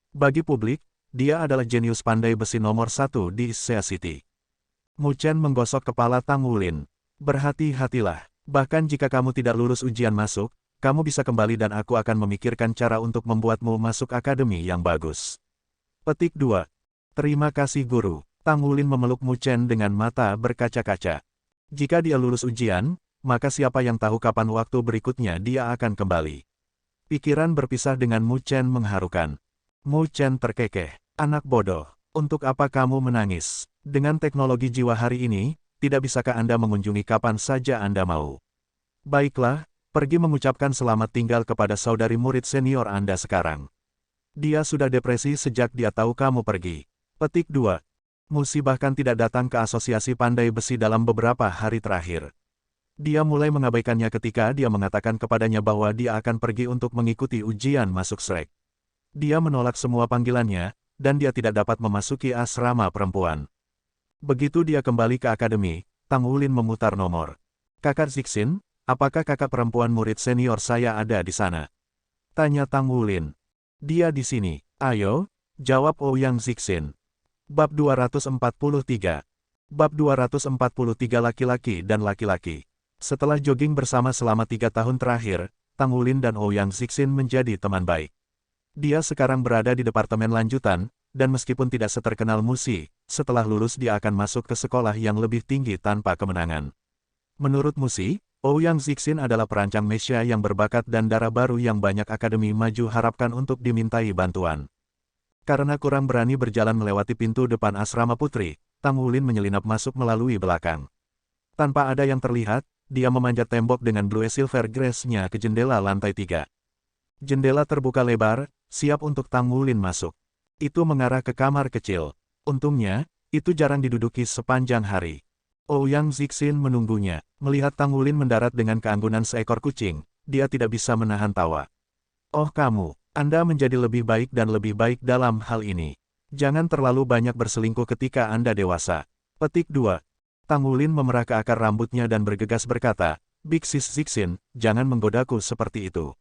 Bagi publik, dia adalah jenius pandai besi nomor 1 di Sea City. Mu Chen menggosok kepala Tang Wulin. Berhati-hatilah, bahkan jika kamu tidak lulus ujian masuk, kamu bisa kembali dan aku akan memikirkan cara untuk membuatmu masuk akademi yang bagus. Petik 2. Terima kasih guru. Tang Wulin memeluk Mu Chen dengan mata berkaca-kaca. Jika dia lulus ujian, maka siapa yang tahu kapan waktu berikutnya dia akan kembali. Pikiran berpisah dengan Mu Chen mengharukan. Mu Chen terkekeh. Anak bodoh, untuk apa kamu menangis? Dengan teknologi jiwa hari ini, tidak bisakah Anda mengunjungi kapan saja Anda mau? Baiklah, pergi mengucapkan selamat tinggal kepada saudari murid senior Anda sekarang. Dia sudah depresi sejak dia tahu kamu pergi. Petik 2. Musi bahkan tidak datang ke asosiasi pandai besi dalam beberapa hari terakhir. Dia mulai mengabaikannya ketika dia mengatakan kepadanya bahwa dia akan pergi untuk mengikuti ujian masuk Shrek. Dia menolak semua panggilannya, dan dia tidak dapat memasuki asrama perempuan. Begitu dia kembali ke akademi, Tang Wulin memutar nomor. Kakak Zixin, apakah kakak perempuan murid senior saya ada di sana? Tanya Tang Wulin. Dia di sini. Ayo, jawab Ouyang Zixin. Bab 243. Bab 243 laki-laki dan laki-laki. Setelah jogging bersama selama 3 tahun terakhir, Tang Wulin dan Ouyang Zixin menjadi teman baik. Dia sekarang berada di departemen lanjutan, dan meskipun tidak seterkenal Musi, setelah lulus dia akan masuk ke sekolah yang lebih tinggi tanpa kemenangan. Menurut Musi, Ouyang Zixin adalah perancang mecha yang berbakat dan darah baru yang banyak akademi maju harapkan untuk dimintai bantuan. Karena kurang berani berjalan melewati pintu depan asrama putri, Tang Wulin menyelinap masuk melalui belakang. Tanpa ada yang terlihat, dia memanjat tembok dengan blue silver grace-nya ke jendela lantai 3. Jendela terbuka lebar, siap untuk Tang Wulin masuk. Itu mengarah ke kamar kecil. Untungnya, itu jarang diduduki sepanjang hari. Ouyang Zixin menunggunya. Melihat Tang Wulin mendarat dengan keanggunan seekor kucing, dia tidak bisa menahan tawa. Oh kamu, Anda menjadi lebih baik dan lebih baik dalam hal ini. Jangan terlalu banyak berselingkuh ketika Anda dewasa. Petik 2. Tang Wulin memerah ke akar rambutnya dan bergegas berkata, Big Sis Zixin, jangan menggodaku seperti itu.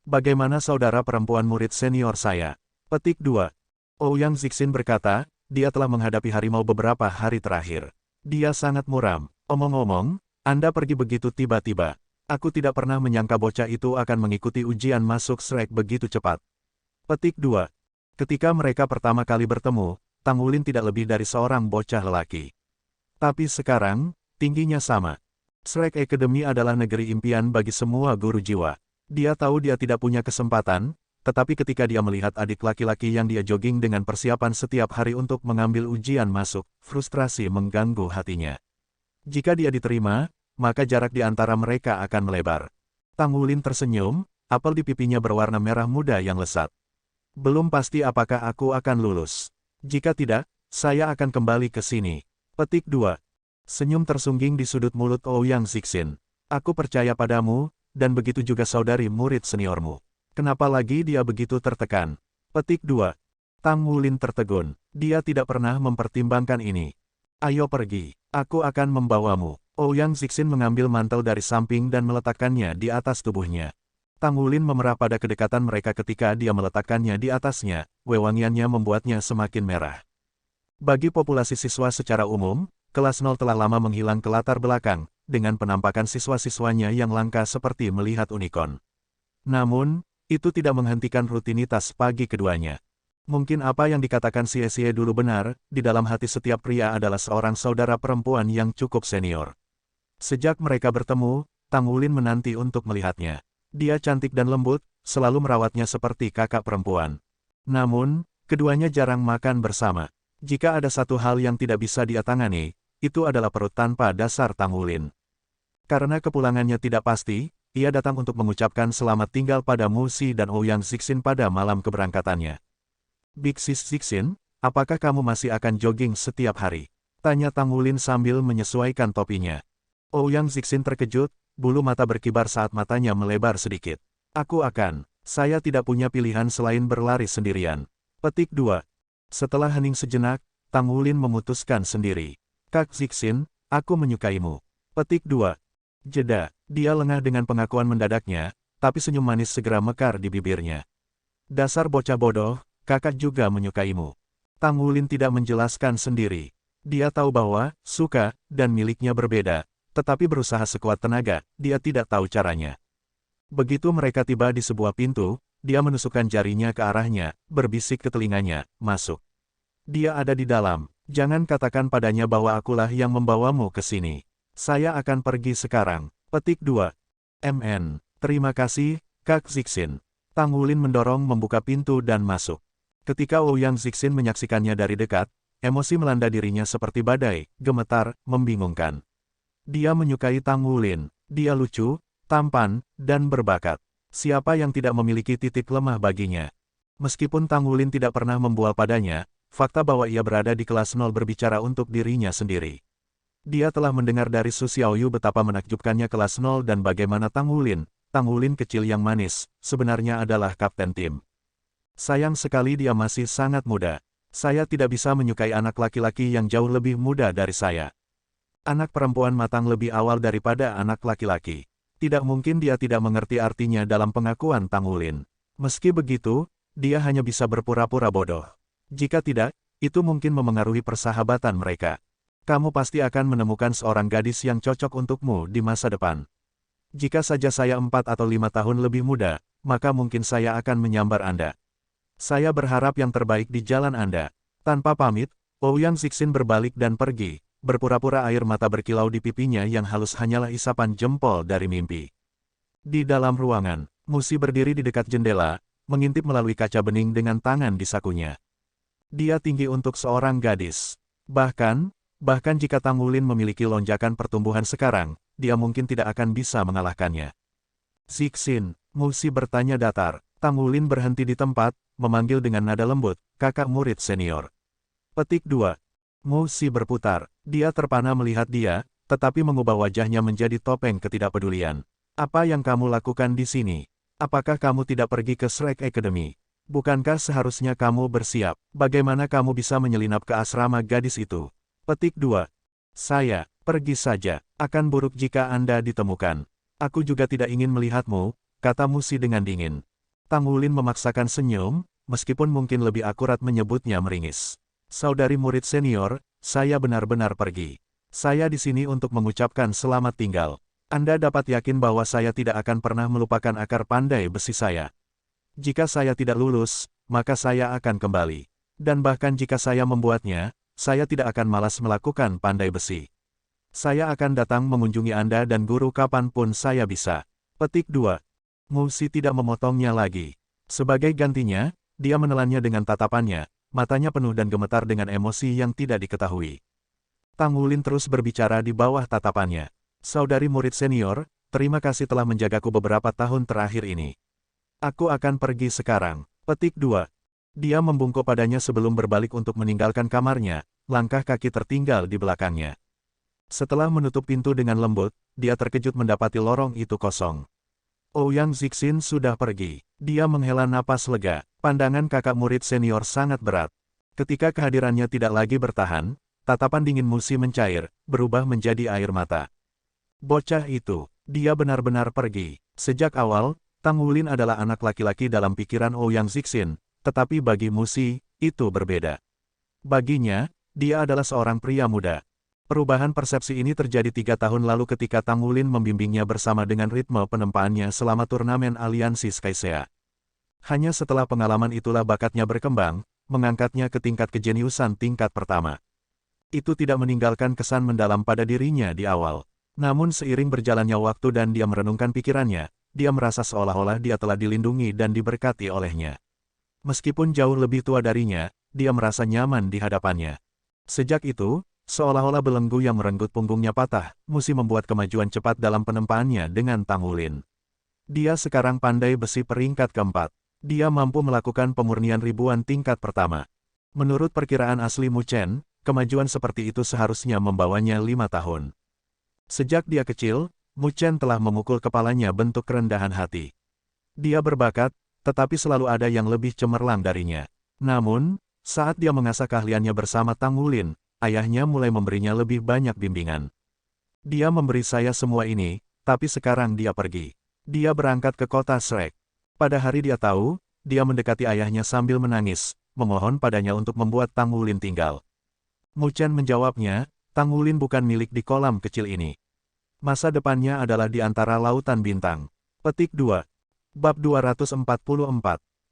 Bagaimana saudara perempuan murid senior saya? Petik 2. Ouyang Zixin berkata, dia telah menghadapi harimau beberapa hari terakhir. Dia sangat muram. Omong-omong, Anda pergi begitu tiba-tiba. Aku tidak pernah menyangka bocah itu akan mengikuti ujian masuk Shrek begitu cepat. Petik 2. Ketika mereka pertama kali bertemu, Tang Wulin tidak lebih dari seorang bocah lelaki. Tapi sekarang, tingginya sama. Shrek Academy adalah negeri impian bagi semua guru jiwa. Dia tahu dia tidak punya kesempatan, tetapi ketika dia melihat adik laki-laki yang dia jogging dengan persiapan setiap hari untuk mengambil ujian masuk, frustrasi mengganggu hatinya. Jika dia diterima, maka jarak di antara mereka akan melebar. Tang Wulin tersenyum, apel di pipinya berwarna merah muda yang lesat. Belum pasti apakah aku akan lulus. Jika tidak, saya akan kembali ke sini. Petik 2. Senyum tersungging di sudut mulut Ouyang Zixin. Aku percaya padamu, dan begitu juga saudari murid seniormu. Kenapa lagi dia begitu tertekan? Petik 2. Tang Wulin tertegun. Dia tidak pernah mempertimbangkan ini. Ayo pergi, aku akan membawamu. Ouyang Zixin mengambil mantel dari samping dan meletakkannya di atas tubuhnya. Tang Wulin memerah pada kedekatan mereka ketika dia meletakkannya di atasnya, wewangiannya membuatnya semakin merah. Bagi populasi siswa secara umum, kelas 0 telah lama menghilang ke latar belakang, dengan penampakan siswa-siswanya yang langka seperti melihat unicorn. Namun, itu tidak menghentikan rutinitas pagi keduanya. Mungkin apa yang dikatakan Xie dulu benar, di dalam hati setiap pria adalah seorang saudara perempuan yang cukup senior. Sejak mereka bertemu, Tang Wulin menanti untuk melihatnya. Dia cantik dan lembut, selalu merawatnya seperti kakak perempuan. Namun, keduanya jarang makan bersama. Jika ada satu hal yang tidak bisa dia tangani, itu adalah perut tanpa dasar Tang Wulin. Karena kepulangannya tidak pasti, ia datang untuk mengucapkan selamat tinggal pada Mu Xi dan Ouyang Zixin pada malam keberangkatannya. Big Sis Zixin, apakah kamu masih akan jogging setiap hari? Tanya Tang Wulin sambil menyesuaikan topinya. Ouyang Zixin terkejut, bulu mata berkibar saat matanya melebar sedikit. Aku akan. Saya tidak punya pilihan selain berlari sendirian. Petik 2. Setelah hening sejenak, Tang Wulin memutuskan sendiri. Kak Zixin, aku menyukaimu. Petik 2. Jeda. Dia lengah dengan pengakuan mendadaknya, tapi senyum manis segera mekar di bibirnya. Dasar bocah bodoh, kakak juga menyukaimu. Tang Wulin tidak menjelaskan sendiri. Dia tahu bahwa suka dan miliknya berbeda, tetapi berusaha sekuat tenaga, dia tidak tahu caranya. Begitu mereka tiba di sebuah pintu, dia menusukkan jarinya ke arahnya, berbisik ke telinganya, masuk. Dia ada di dalam, jangan katakan padanya bahwa akulah yang membawamu ke sini. Saya akan pergi sekarang. Petik 2. MN. Terima kasih, Kak Zixin. Tang Wulin mendorong membuka pintu dan masuk. Ketika Ouyang Zixin menyaksikannya dari dekat, emosi melanda dirinya seperti badai, gemetar, membingungkan. Dia menyukai Tang Wulin. Dia lucu, tampan, dan berbakat. Siapa yang tidak memiliki titik lemah baginya? Meskipun Tang Wulin tidak pernah membual padanya, fakta bahwa ia berada di kelas 0 berbicara untuk dirinya sendiri. Dia telah mendengar dari Su Xiaoyu betapa menakjubkannya kelas 0 dan bagaimana Tang Wulin kecil yang manis, sebenarnya adalah kapten tim. Sayang sekali dia masih sangat muda. Saya tidak bisa menyukai anak laki-laki yang jauh lebih muda dari saya. Anak perempuan matang lebih awal daripada anak laki-laki. Tidak mungkin dia tidak mengerti artinya dalam pengakuan Tang Wulin. Meski begitu, dia hanya bisa berpura-pura bodoh. Jika tidak, itu mungkin memengaruhi persahabatan mereka. Kamu pasti akan menemukan seorang gadis yang cocok untukmu di masa depan. Jika saja saya 4 atau 5 tahun lebih muda, maka mungkin saya akan menyambar Anda. Saya berharap yang terbaik di jalan Anda. Tanpa pamit, Ouyang Zixin berbalik dan pergi, berpura-pura air mata berkilau di pipinya yang halus hanyalah isapan jempol dari mimpi. Di dalam ruangan, Mu Xi berdiri di dekat jendela, mengintip melalui kaca bening dengan tangan di sakunya. Dia tinggi untuk seorang gadis. Bahkan jika Tang Wulin memiliki lonjakan pertumbuhan sekarang, dia mungkin tidak akan bisa mengalahkannya. Zixin, Mu Xi bertanya datar. Tang Wulin berhenti di tempat, memanggil dengan nada lembut, kakak murid senior. Petik 2. Mu Xi berputar. Dia terpana melihat dia, tetapi mengubah wajahnya menjadi topeng ketidakpedulian. Apa yang kamu lakukan di sini? Apakah kamu tidak pergi ke Shrek Academy? Bukankah seharusnya kamu bersiap? Bagaimana kamu bisa menyelinap ke asrama gadis itu? Petik 2. Saya, pergi saja. Akan buruk jika Anda ditemukan. Aku juga tidak ingin melihatmu, kata Mu Xi dengan dingin. Tang Wulin memaksakan senyum, meskipun mungkin lebih akurat menyebutnya meringis. Saudari murid senior, saya benar-benar pergi. Saya di sini untuk mengucapkan selamat tinggal. Anda dapat yakin bahwa saya tidak akan pernah melupakan akar pandai besi saya. Jika saya tidak lulus, maka saya akan kembali. Dan bahkan jika saya membuatnya, saya tidak akan malas melakukan pandai besi. Saya akan datang mengunjungi Anda dan guru kapanpun saya bisa. Petik 2. Mu Xi tidak memotongnya lagi. Sebagai gantinya, dia menelannya dengan tatapannya, matanya penuh dan gemetar dengan emosi yang tidak diketahui. Tang Wulin terus berbicara di bawah tatapannya. Saudari murid senior, terima kasih telah menjagaku beberapa tahun terakhir ini. Aku akan pergi sekarang. Petik 2. Dia membungkuk padanya sebelum berbalik untuk meninggalkan kamarnya, langkah kaki tertinggal di belakangnya. Setelah menutup pintu dengan lembut, dia terkejut mendapati lorong itu kosong. Ouyang Zixin sudah pergi. Dia menghela napas lega. Pandangan kakak murid senior sangat berat. Ketika kehadirannya tidak lagi bertahan, tatapan dingin Mu Xi mencair, berubah menjadi air mata. Bocah itu, dia benar-benar pergi. Sejak awal, Tang Wulin adalah anak laki-laki dalam pikiran Ouyang Zixin, tetapi bagi Mu Xi, itu berbeda. Baginya, dia adalah seorang pria muda. Perubahan persepsi ini terjadi 3 tahun lalu ketika Tang Wulin membimbingnya bersama dengan ritme penempaannya selama turnamen aliansi Skycea. Hanya setelah pengalaman itulah bakatnya berkembang, mengangkatnya ke tingkat kejeniusan tingkat pertama. Itu tidak meninggalkan kesan mendalam pada dirinya di awal. Namun seiring berjalannya waktu dan dia merenungkan pikirannya, dia merasa seolah-olah dia telah dilindungi dan diberkati olehnya. Meskipun jauh lebih tua darinya, dia merasa nyaman di hadapannya. Sejak itu, seolah-olah belenggu yang merenggut punggungnya patah, Musi membuat kemajuan cepat dalam penempaannya dengan Tang Wulin. Dia sekarang pandai besi peringkat keempat. Dia mampu melakukan pemurnian ribuan tingkat pertama. Menurut perkiraan asli Mu Chen, kemajuan seperti itu seharusnya membawanya 5 tahun. Sejak dia kecil, Mu Chen telah memukul kepalanya bentuk kerendahan hati. Dia berbakat, tetapi selalu ada yang lebih cemerlang darinya. Namun, saat dia mengasah keahliannya bersama Tang Wulin, ayahnya mulai memberinya lebih banyak bimbingan. Dia memberi saya semua ini, tapi sekarang dia pergi. Dia berangkat ke kota Shrek. Pada hari dia tahu, dia mendekati ayahnya sambil menangis, memohon padanya untuk membuat Tang Wulin tinggal. Mu Chen menjawabnya, Tang Wulin bukan milik di kolam kecil ini. Masa depannya adalah di antara lautan bintang. Petik 2. Bab 244.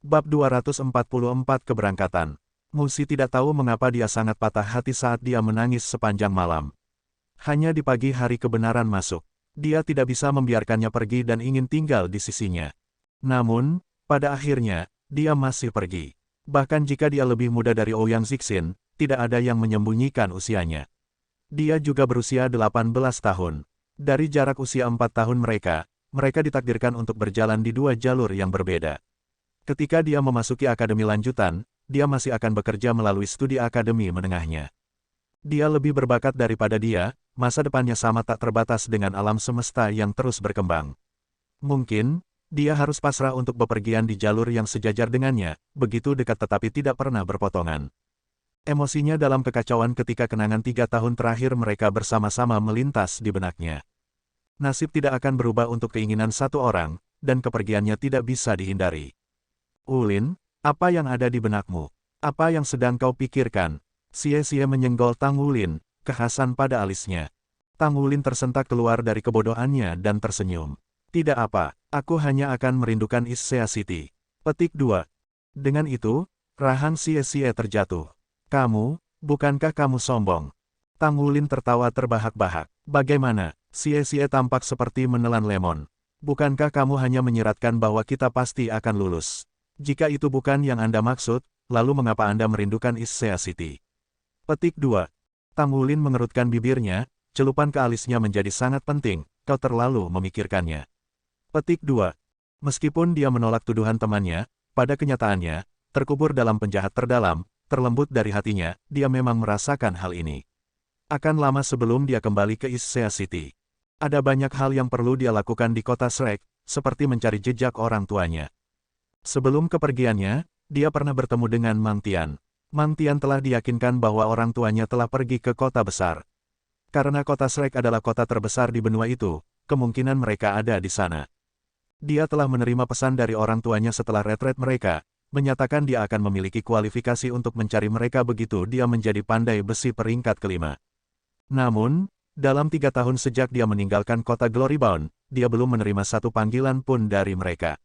Bab 244 Keberangkatan. Musi tidak tahu mengapa dia sangat patah hati saat dia menangis sepanjang malam. Hanya di pagi hari kebenaran masuk. Dia tidak bisa membiarkannya pergi dan ingin tinggal di sisinya. Namun, pada akhirnya, dia masih pergi. Bahkan jika dia lebih muda dari Ouyang Zixin, tidak ada yang menyembunyikan usianya. Dia juga berusia 18 tahun. Dari jarak usia 4 tahun mereka ditakdirkan untuk berjalan di 2 jalur yang berbeda. Ketika dia memasuki akademi lanjutan, dia masih akan bekerja melalui studi akademi menengahnya. Dia lebih berbakat daripada dia, masa depannya sama tak terbatas dengan alam semesta yang terus berkembang. Mungkin, dia harus pasrah untuk bepergian di jalur yang sejajar dengannya, begitu dekat tetapi tidak pernah berpotongan. Emosinya dalam kekacauan ketika kenangan 3 tahun terakhir mereka bersama-sama melintas di benaknya. Nasib tidak akan berubah untuk keinginan satu orang, dan kepergiannya tidak bisa dihindari. Wulin, apa yang ada di benakmu? Apa yang sedang kau pikirkan? Xie menyenggol Tang Wulin, kekhasan pada alisnya. Tang Wulin tersentak keluar dari kebodohannya dan tersenyum. Tidak apa, aku hanya akan merindukan Issea City. Petik 2. Dengan itu, rahang Xie terjatuh. Kamu, bukankah kamu sombong? Tang Wulin tertawa terbahak-bahak. Bagaimana? Xie tampak seperti menelan lemon. Bukankah kamu hanya menyiratkan bahwa kita pasti akan lulus? Jika itu bukan yang Anda maksud, lalu mengapa Anda merindukan Issea City? Petik 2. Tang Wulin mengerutkan bibirnya, celupan ke alisnya menjadi sangat penting, kau terlalu memikirkannya. Petik 2. Meskipun dia menolak tuduhan temannya, pada kenyataannya, terkubur dalam penjahat terdalam, terlembut dari hatinya, dia memang merasakan hal ini. Akan lama sebelum dia kembali ke Issea City. Ada banyak hal yang perlu dia lakukan di kota Shrek, seperti mencari jejak orang tuanya. Sebelum kepergiannya, dia pernah bertemu dengan Mang Tian. Mang Tian telah diyakinkan bahwa orang tuanya telah pergi ke kota besar. Karena kota Shrek adalah kota terbesar di benua itu, kemungkinan mereka ada di sana. Dia telah menerima pesan dari orang tuanya setelah retret mereka, menyatakan dia akan memiliki kualifikasi untuk mencari mereka begitu dia menjadi pandai besi peringkat kelima. Namun, dalam 3 tahun sejak dia meninggalkan kota Glorybound, dia belum menerima satu panggilan pun dari mereka.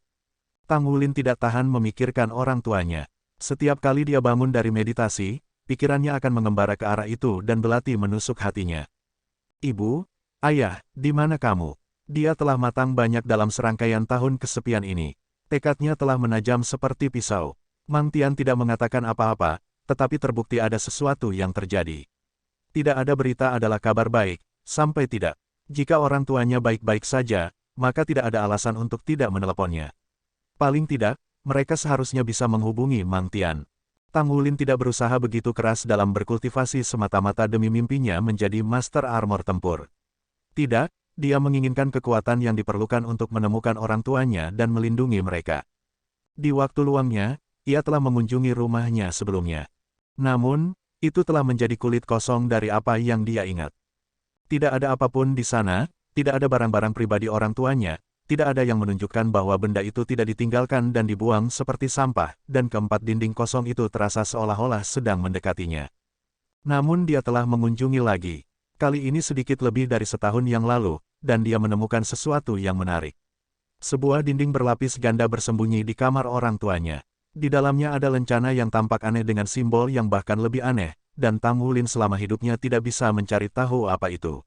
Tang Wulin tidak tahan memikirkan orang tuanya. Setiap kali dia bangun dari meditasi, pikirannya akan mengembara ke arah itu dan belati menusuk hatinya. Ibu, ayah, di mana kamu? Dia telah matang banyak dalam serangkaian tahun kesepian ini. Tekadnya telah menajam seperti pisau. Mang Tian tidak mengatakan apa-apa, tetapi terbukti ada sesuatu yang terjadi. Tidak ada berita adalah kabar baik, sampai tidak. Jika orang tuanya baik-baik saja, maka tidak ada alasan untuk tidak meneleponnya. Paling tidak, mereka seharusnya bisa menghubungi Mang Tian. Tang Wulin tidak berusaha begitu keras dalam berkultivasi semata-mata demi mimpinya menjadi Master Armor Tempur. Tidak, dia menginginkan kekuatan yang diperlukan untuk menemukan orang tuanya dan melindungi mereka. Di waktu luangnya, ia telah mengunjungi rumahnya sebelumnya. Namun, itu telah menjadi kulit kosong dari apa yang dia ingat. Tidak ada apapun di sana, tidak ada barang-barang pribadi orang tuanya, tidak ada yang menunjukkan bahwa benda itu tidak ditinggalkan dan dibuang seperti sampah, dan keempat dinding kosong itu terasa seolah-olah sedang mendekatinya. Namun dia telah mengunjungi lagi. Kali ini sedikit lebih dari setahun yang lalu, dan dia menemukan sesuatu yang menarik. Sebuah dinding berlapis ganda bersembunyi di kamar orang tuanya. Di dalamnya ada lencana yang tampak aneh dengan simbol yang bahkan lebih aneh, dan Tang Wulin selama hidupnya tidak bisa mencari tahu apa itu.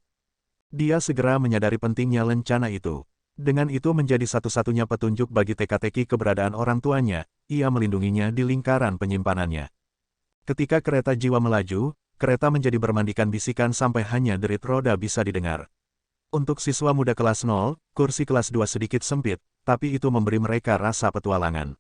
Dia segera menyadari pentingnya lencana itu. Dengan itu menjadi satu-satunya petunjuk bagi teka-teki keberadaan orang tuanya, ia melindunginya di lingkaran penyimpanannya. Ketika kereta jiwa melaju, kereta menjadi bermandikan bisikan sampai hanya derit roda bisa didengar. Untuk siswa muda kelas 0, kursi kelas 2 sedikit sempit, tapi itu memberi mereka rasa petualangan.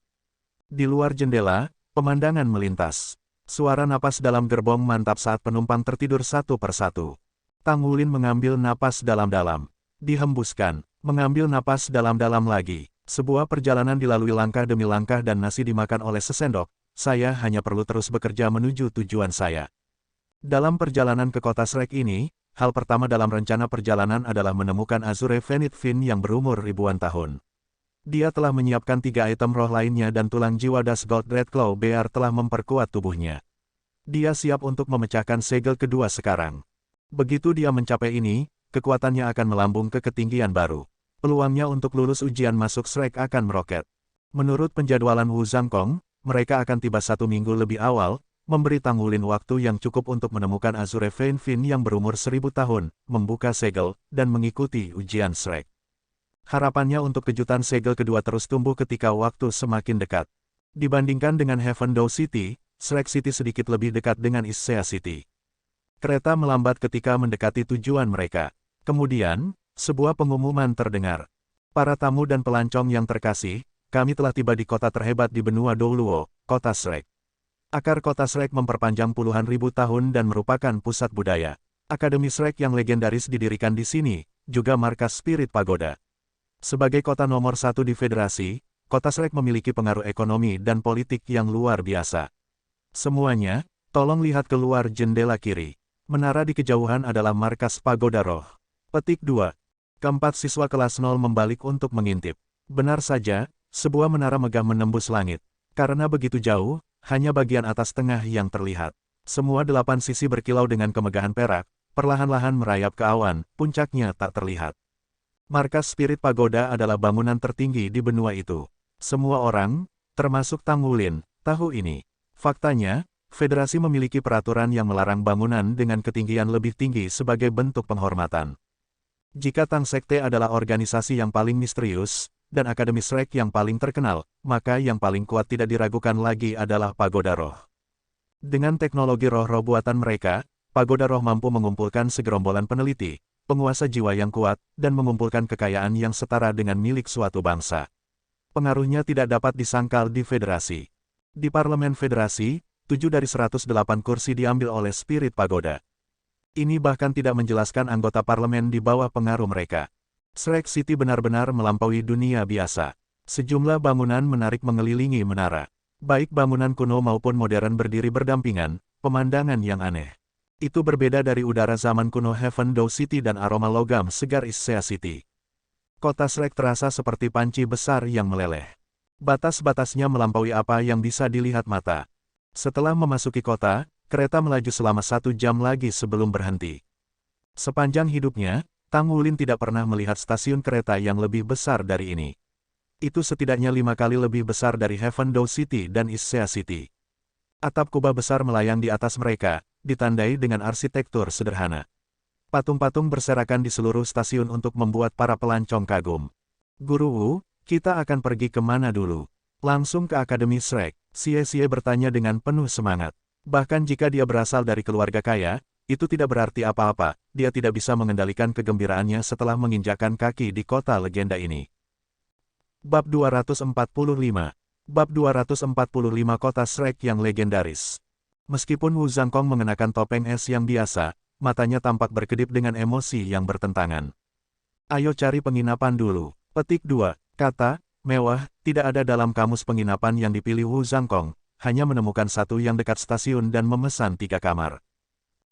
Di luar jendela, pemandangan melintas. Suara napas dalam gerbong mantap saat penumpang tertidur satu persatu. Tang Wulin mengambil napas dalam-dalam. Dihembuskan, mengambil napas dalam-dalam lagi. Sebuah perjalanan dilalui langkah demi langkah dan nasi dimakan oleh sesendok. Saya hanya perlu terus bekerja menuju tujuan saya. Dalam perjalanan ke kota Shrek ini, hal pertama dalam rencana perjalanan adalah menemukan Azure Venit Fin yang berumur ribuan tahun. Dia telah menyiapkan 3 item roh lainnya dan tulang jiwa Das Gold Red Claw Bear telah memperkuat tubuhnya. Dia siap untuk memecahkan segel kedua sekarang. Begitu dia mencapai ini, kekuatannya akan melambung ke ketinggian baru. Peluangnya untuk lulus ujian masuk Shrek akan meroket. Menurut penjadwalan Wu Zhangkong, mereka akan tiba 1 minggu lebih awal, memberi Tang Wulin waktu yang cukup untuk menemukan Azure Venit Fin yang berumur 1000 tahun, membuka segel, dan mengikuti ujian Shrek. Harapannya untuk kejutan segel kedua terus tumbuh ketika waktu semakin dekat. Dibandingkan dengan Heaven Dow City, Shrek City sedikit lebih dekat dengan Issea City. Kereta melambat ketika mendekati tujuan mereka. Kemudian, sebuah pengumuman terdengar. Para tamu dan pelancong yang terkasih, kami telah tiba di kota terhebat di benua Douluo, kota Shrek. Akar kota Shrek memperpanjang puluhan ribu tahun dan merupakan pusat budaya. Akademi Shrek yang legendaris didirikan di sini, juga markas Spirit Pagoda. Sebagai kota nomor 1 di federasi, kota Shrek memiliki pengaruh ekonomi dan politik yang luar biasa. Semuanya, tolong lihat keluar jendela kiri. Menara di kejauhan adalah markas Pagoda Roh. Petik 2. Keempat siswa kelas 0 membalik untuk mengintip. Benar saja, sebuah menara megah menembus langit. Karena begitu jauh, hanya bagian atas tengah yang terlihat. Semua 8 sisi berkilau dengan kemegahan perak, perlahan-lahan merayap ke awan, puncaknya tak terlihat. Markas Spirit Pagoda adalah bangunan tertinggi di benua itu. Semua orang, termasuk Tang Wulin, tahu ini. Faktanya, Federasi memiliki peraturan yang melarang bangunan dengan ketinggian lebih tinggi sebagai bentuk penghormatan. Jika Tang Sekte adalah organisasi yang paling misterius, dan Akademi Shrek yang paling terkenal, maka yang paling kuat tidak diragukan lagi adalah Pagoda Roh. Dengan teknologi roh-roh buatan mereka, Pagoda Roh mampu mengumpulkan segerombolan peneliti, penguasa jiwa yang kuat, dan mengumpulkan kekayaan yang setara dengan milik suatu bangsa. Pengaruhnya tidak dapat disangkal di federasi. Di Parlemen Federasi, 7 dari 108 kursi diambil oleh Spirit Pagoda. Ini bahkan tidak menjelaskan anggota parlemen di bawah pengaruh mereka. Shrek City benar-benar melampaui dunia biasa. Sejumlah bangunan menarik mengelilingi menara. Baik bangunan kuno maupun modern berdiri berdampingan, pemandangan yang aneh. Itu berbeda dari udara zaman kuno Heaven Dow City dan aroma logam segar Issea City. Kota Shrek terasa seperti panci besar yang meleleh. Batas-batasnya melampaui apa yang bisa dilihat mata. Setelah memasuki kota, kereta melaju selama 1 jam lagi sebelum berhenti. Sepanjang hidupnya, Tang Wulin tidak pernah melihat stasiun kereta yang lebih besar dari ini. Itu setidaknya 5 kali lebih besar dari Heaven Dow City dan Issea City. Atap kubah besar melayang di atas mereka, ditandai dengan arsitektur sederhana. Patung-patung berserakan di seluruh stasiun untuk membuat para pelancong kagum. Guru Wu, kita akan pergi kemana dulu? Langsung ke Akademi Shrek, Xie bertanya dengan penuh semangat. Bahkan jika dia berasal dari keluarga kaya, itu tidak berarti apa-apa, dia tidak bisa mengendalikan kegembiraannya setelah menginjakkan kaki di kota legenda ini. Bab 245. Bab 245 Kota Shrek yang legendaris. Meskipun Wu Zhangkong mengenakan topeng es yang biasa, matanya tampak berkedip dengan emosi yang bertentangan. Ayo cari penginapan dulu. Petik 2. Kata, mewah, tidak ada dalam kamus penginapan yang dipilih Wu Zhangkong, hanya menemukan satu yang dekat stasiun dan memesan 3 kamar.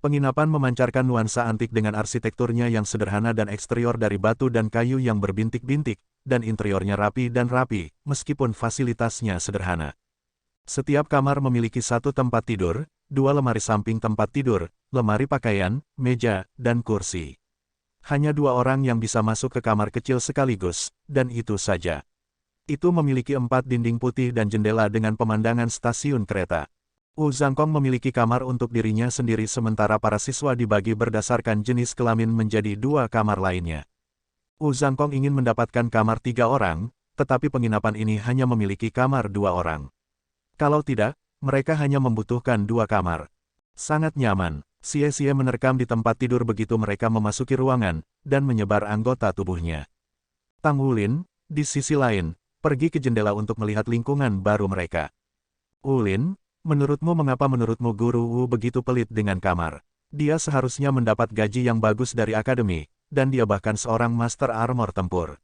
Penginapan memancarkan nuansa antik dengan arsitekturnya yang sederhana dan eksterior dari batu dan kayu yang berbintik-bintik, dan interiornya rapi dan rapi, meskipun fasilitasnya sederhana. Setiap kamar memiliki 1 tempat tidur, 2 lemari samping tempat tidur, lemari pakaian, meja, dan kursi. Hanya 2 orang yang bisa masuk ke kamar kecil sekaligus, dan itu saja. Itu memiliki 4 dinding putih dan jendela dengan pemandangan stasiun kereta. Wu Zhangkong memiliki kamar untuk dirinya sendiri sementara para siswa dibagi berdasarkan jenis kelamin menjadi 2 kamar lainnya. Wu Zhangkong ingin mendapatkan kamar 3 orang, tetapi penginapan ini hanya memiliki kamar 2 orang. Kalau tidak, mereka hanya membutuhkan 2 kamar. Sangat nyaman. Xie menerkam di tempat tidur begitu mereka memasuki ruangan, dan menyebar anggota tubuhnya. Tang Wulin, di sisi lain, pergi ke jendela untuk melihat lingkungan baru mereka. Wulin, mengapa menurutmu Guru Wu begitu pelit dengan kamar? Dia seharusnya mendapat gaji yang bagus dari akademi, dan dia bahkan seorang master armor tempur.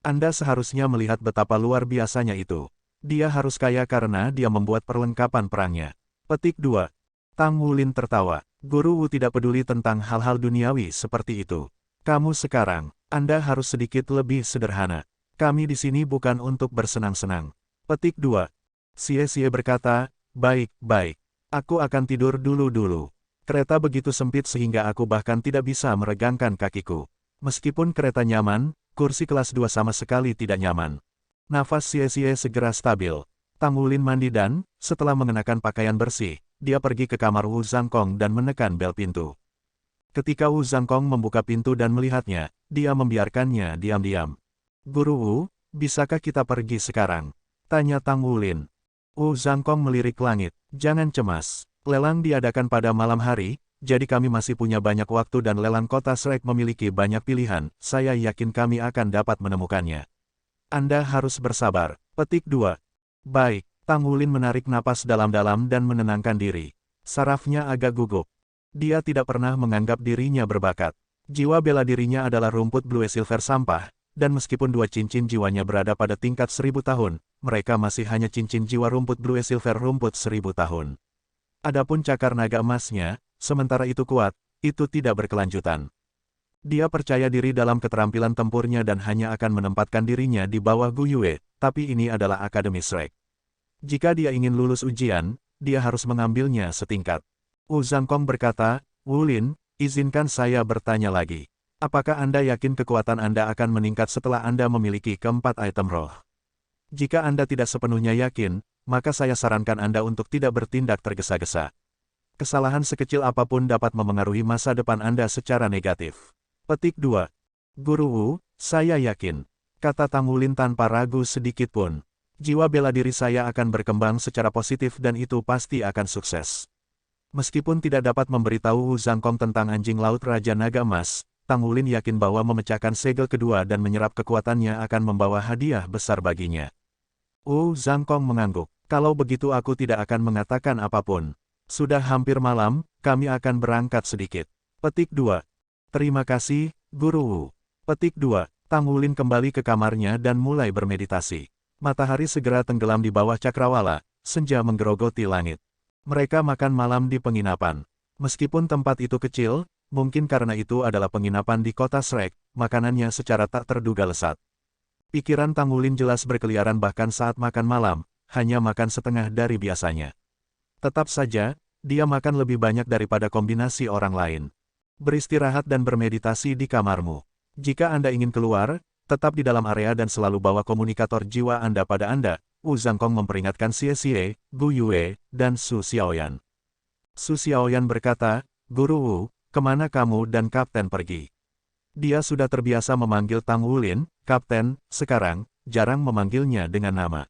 Anda seharusnya melihat betapa luar biasanya itu. Dia harus kaya karena dia membuat perlengkapan perangnya. Petik 2. Tang Wulin tertawa. Guru Wu tidak peduli tentang hal-hal duniawi seperti itu. Kamu sekarang, Anda harus sedikit lebih sederhana. Kami di sini bukan untuk bersenang-senang. Petik 2. Xie berkata, baik. Aku akan tidur dulu. Kereta begitu sempit sehingga aku bahkan tidak bisa meregangkan kakiku. Meskipun kereta nyaman, kursi kelas 2 sama sekali tidak nyaman. Nafas Xie segera stabil. Tang Wulin mandi dan, setelah mengenakan pakaian bersih, dia pergi ke kamar Wu Zhangkong dan menekan bel pintu. Ketika Wu Zhangkong membuka pintu dan melihatnya, dia membiarkannya diam-diam. Guru Wu, bisakah kita pergi sekarang? Tanya Tang Wulin. Wu Zhangkong melirik langit. Jangan cemas. Lelang diadakan pada malam hari, jadi kami masih punya banyak waktu dan lelang kota Shrek memiliki banyak pilihan. Saya yakin kami akan dapat menemukannya. Anda harus bersabar. Petik 2. Baik. Tang Wulin menarik napas dalam-dalam dan menenangkan diri. Sarafnya agak gugup. Dia tidak pernah menganggap dirinya berbakat. Jiwa bela dirinya adalah rumput Blue Silver sampah, dan meskipun dua cincin jiwanya berada pada tingkat 1000 tahun, mereka masih hanya cincin jiwa rumput Blue Silver rumput 1000 tahun. Adapun cakar naga emasnya, sementara itu kuat, itu tidak berkelanjutan. Dia percaya diri dalam keterampilan tempurnya dan hanya akan menempatkan dirinya di bawah Gu Yue, tapi ini adalah Akademi Shrek. Jika dia ingin lulus ujian, dia harus mengambilnya setingkat. Wu Zhangkong berkata, Wulin, izinkan saya bertanya lagi. Apakah Anda yakin kekuatan Anda akan meningkat setelah Anda memiliki keempat item roh? Jika Anda tidak sepenuhnya yakin, maka saya sarankan Anda untuk tidak bertindak tergesa-gesa. Kesalahan sekecil apapun dapat memengaruhi masa depan Anda secara negatif. Petik 2. Guru Wu, saya yakin. Kata Tang Wulin tanpa ragu sedikit pun. Jiwa bela diri saya akan berkembang secara positif dan itu pasti akan sukses. Meskipun tidak dapat memberitahu Wu Zhangkong tentang anjing laut Raja Naga Emas, Tang Wulin yakin bahwa memecahkan segel kedua dan menyerap kekuatannya akan membawa hadiah besar baginya. Wu Zhangkong mengangguk. Kalau begitu aku tidak akan mengatakan apapun. Sudah hampir malam, kami akan berangkat sedikit. Petik 2. Terima kasih, Guru Wu. Petik 2. Tang Wulin kembali ke kamarnya dan mulai bermeditasi. Matahari segera tenggelam di bawah cakrawala, senja menggerogoti langit. Mereka makan malam di penginapan. Meskipun tempat itu kecil, mungkin karena itu adalah penginapan di kota Shrek, makanannya secara tak terduga lesat. Pikiran Tang Wulin jelas berkeliaran bahkan saat makan malam, hanya makan setengah dari biasanya. Tetap saja, dia makan lebih banyak daripada kombinasi orang lain. Beristirahat dan bermeditasi di kamarmu. Jika Anda ingin keluar, tetap di dalam area dan selalu bawa komunikator jiwa Anda pada Anda. Wu Zhangkong memperingatkan Xie, Gu Yue, dan Su Xiaoyan. Su Xiaoyan berkata, Guru Wu, kemana kamu dan Kapten pergi? Dia sudah terbiasa memanggil Tang Wulin, Kapten, sekarang, jarang memanggilnya dengan nama.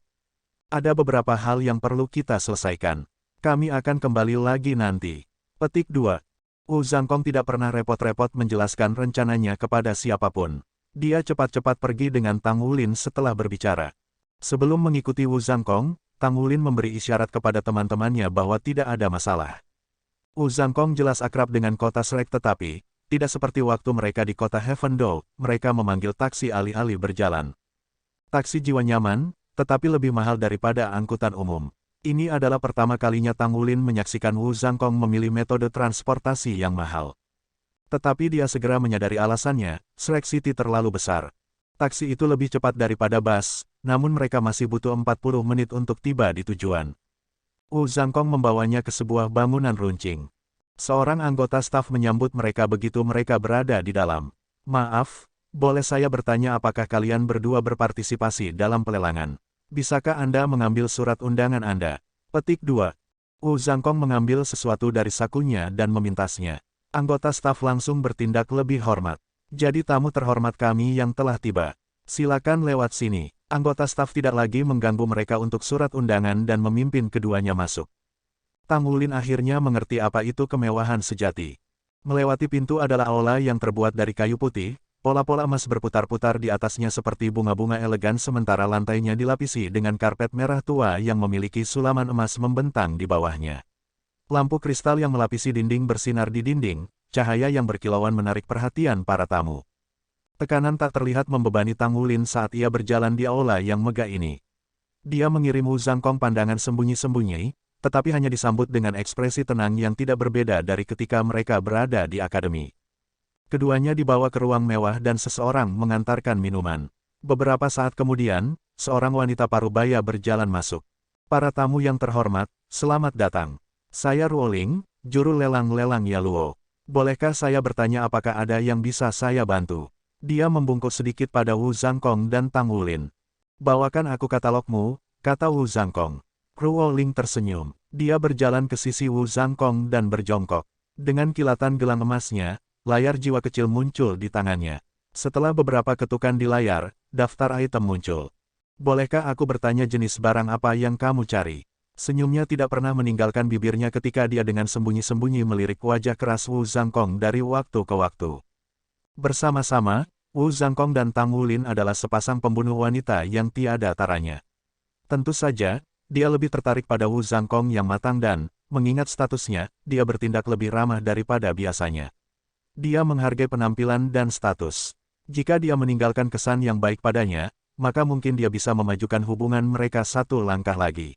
Ada beberapa hal yang perlu kita selesaikan. Kami akan kembali lagi nanti. Petik 2. Wu Zhangkong tidak pernah repot-repot menjelaskan rencananya kepada siapapun. Dia cepat-cepat pergi dengan Tang Wulin setelah berbicara. Sebelum mengikuti Wu Zhangkong, Tang Wulin memberi isyarat kepada teman-temannya bahwa tidak ada masalah. Wu Zhangkong jelas akrab dengan kota Shrek tetapi, tidak seperti waktu mereka di kota Heaven Doll, mereka memanggil taksi alih-alih berjalan. Taksi jiwa nyaman, tetapi lebih mahal daripada angkutan umum. Ini adalah pertama kalinya Tang Wulin menyaksikan Wu Zhangkong memilih metode transportasi yang mahal. Tetapi dia segera menyadari alasannya, Shrek City terlalu besar. Taksi itu lebih cepat daripada bus, namun mereka masih butuh 40 menit untuk tiba di tujuan. Wu Zhangkong membawanya ke sebuah bangunan runcing. Seorang anggota staf menyambut mereka begitu mereka berada di dalam. Maaf, boleh saya bertanya apakah kalian berdua berpartisipasi dalam pelelangan? Bisakah Anda mengambil surat undangan Anda? Petik 2. Wu Zhangkong mengambil sesuatu dari sakunya dan memintasnya. Anggota staf langsung bertindak lebih hormat. Jadi tamu terhormat kami yang telah tiba. Silakan lewat sini. Anggota staf tidak lagi mengganggu mereka untuk surat undangan dan memimpin keduanya masuk. Tang Wulin akhirnya mengerti apa itu kemewahan sejati. Melewati pintu adalah aula yang terbuat dari kayu putih, pola-pola emas berputar-putar di atasnya seperti bunga-bunga elegan sementara lantainya dilapisi dengan karpet merah tua yang memiliki sulaman emas membentang di bawahnya. Lampu kristal yang melapisi dinding bersinar di dinding, cahaya yang berkilauan menarik perhatian para tamu. Tekanan tak terlihat membebani Tang Wulin saat ia berjalan di aula yang megah ini. Dia mengirim Wu Zhangkong pandangan sembunyi-sembunyi, tetapi hanya disambut dengan ekspresi tenang yang tidak berbeda dari ketika mereka berada di akademi. Keduanya dibawa ke ruang mewah dan seseorang mengantarkan minuman. Beberapa saat kemudian, seorang wanita parubaya berjalan masuk. Para tamu yang terhormat, selamat datang. Saya Ruoling, juru lelang-lelang Yaluo. Bolehkah saya bertanya apakah ada yang bisa saya bantu? Dia membungkuk sedikit pada Wu Zhangkong dan Tang Wulin. Bawakan aku katalogmu, kata Wu Zhangkong. Ruoling tersenyum. Dia berjalan ke sisi Wu Zhangkong dan berjongkok. Dengan kilatan gelang emasnya, layar jiwa kecil muncul di tangannya. Setelah beberapa ketukan di layar, daftar item muncul. Bolehkah aku bertanya jenis barang apa yang kamu cari? Senyumnya tidak pernah meninggalkan bibirnya ketika dia dengan sembunyi-sembunyi melirik wajah keras Wu Zhangkong dari waktu ke waktu. Bersama-sama, Wu Zhangkong dan Tang Wulin adalah sepasang pembunuh wanita yang tiada taranya. Tentu saja, dia lebih tertarik pada Wu Zhangkong yang matang dan, mengingat statusnya, dia bertindak lebih ramah daripada biasanya. Dia menghargai penampilan dan status. Jika dia meninggalkan kesan yang baik padanya, maka mungkin dia bisa memajukan hubungan mereka satu langkah lagi.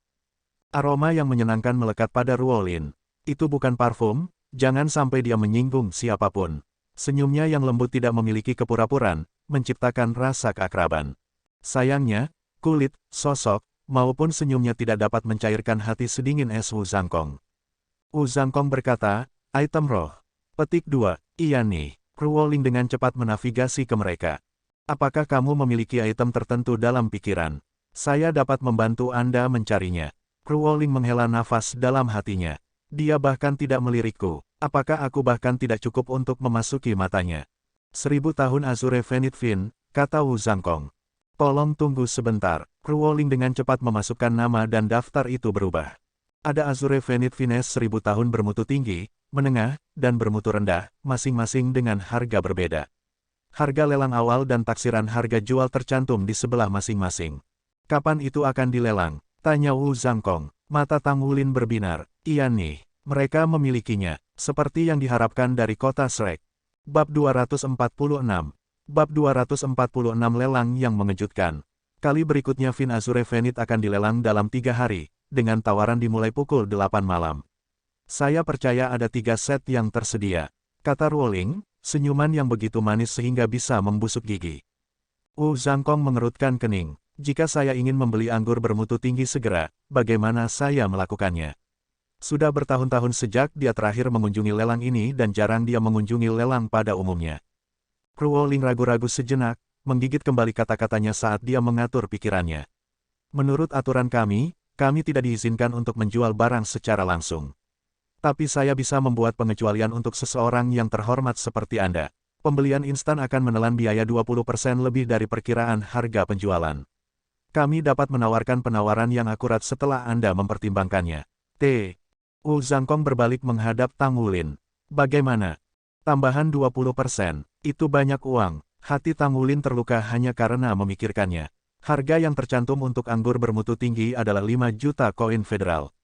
Aroma yang menyenangkan melekat pada Ruolin. Itu bukan parfum, jangan sampai dia menyinggung siapapun. Senyumnya yang lembut tidak memiliki kepura-puraan, menciptakan rasa keakraban. Sayangnya, kulit, sosok, maupun senyumnya tidak dapat mencairkan hati sedingin es Wu Zhangkong. Wu Zhangkong berkata, item roh. Petik 2, iya nih. Ruoling dengan cepat menavigasi ke mereka. Apakah kamu memiliki item tertentu dalam pikiran? Saya dapat membantu Anda mencarinya. Ruoling menghela nafas dalam hatinya. Dia bahkan tidak melirikku. Apakah aku bahkan tidak cukup untuk memasuki matanya? 1000 tahun Azure Zenith Fin, kata Wu Zhangkong. Tolong tunggu sebentar. Ruoling dengan cepat memasukkan nama dan daftar itu berubah. Ada Azure Zenith Finesse 1000 tahun bermutu tinggi, menengah, dan bermutu rendah, masing-masing dengan harga berbeda. Harga lelang awal dan taksiran harga jual tercantum di sebelah masing-masing. Kapan itu akan dilelang? Tanya Wu Zhangkong. Mata Tang Wulin berbinar. Iya nih, mereka memilikinya, seperti yang diharapkan dari kota Shrek. Bab 246. Bab 246 lelang yang mengejutkan. Kali berikutnya Fin Azure Zenith akan dilelang dalam 3 hari, dengan tawaran dimulai pukul 8 malam. Saya percaya ada 3 set yang tersedia, kata Ruoling, senyuman yang begitu manis sehingga bisa membusuk gigi. Wu Zhangkong mengerutkan kening. Jika saya ingin membeli anggur bermutu tinggi segera, bagaimana saya melakukannya? Sudah bertahun-tahun sejak dia terakhir mengunjungi lelang ini dan jarang dia mengunjungi lelang pada umumnya. Ruoling ragu-ragu sejenak, menggigit kembali kata-katanya saat dia mengatur pikirannya. Menurut aturan kami tidak diizinkan untuk menjual barang secara langsung. Tapi saya bisa membuat pengecualian untuk seseorang yang terhormat seperti Anda. Pembelian instan akan menelan biaya 20% lebih dari perkiraan harga penjualan. Kami dapat menawarkan penawaran yang akurat setelah Anda mempertimbangkannya. Wu Zhangkong berbalik menghadap Tang Wulin. Bagaimana? Tambahan 20%, itu banyak uang. Hati Tang Wulin terluka hanya karena memikirkannya. Harga yang tercantum untuk anggur bermutu tinggi adalah 5 juta koin federal.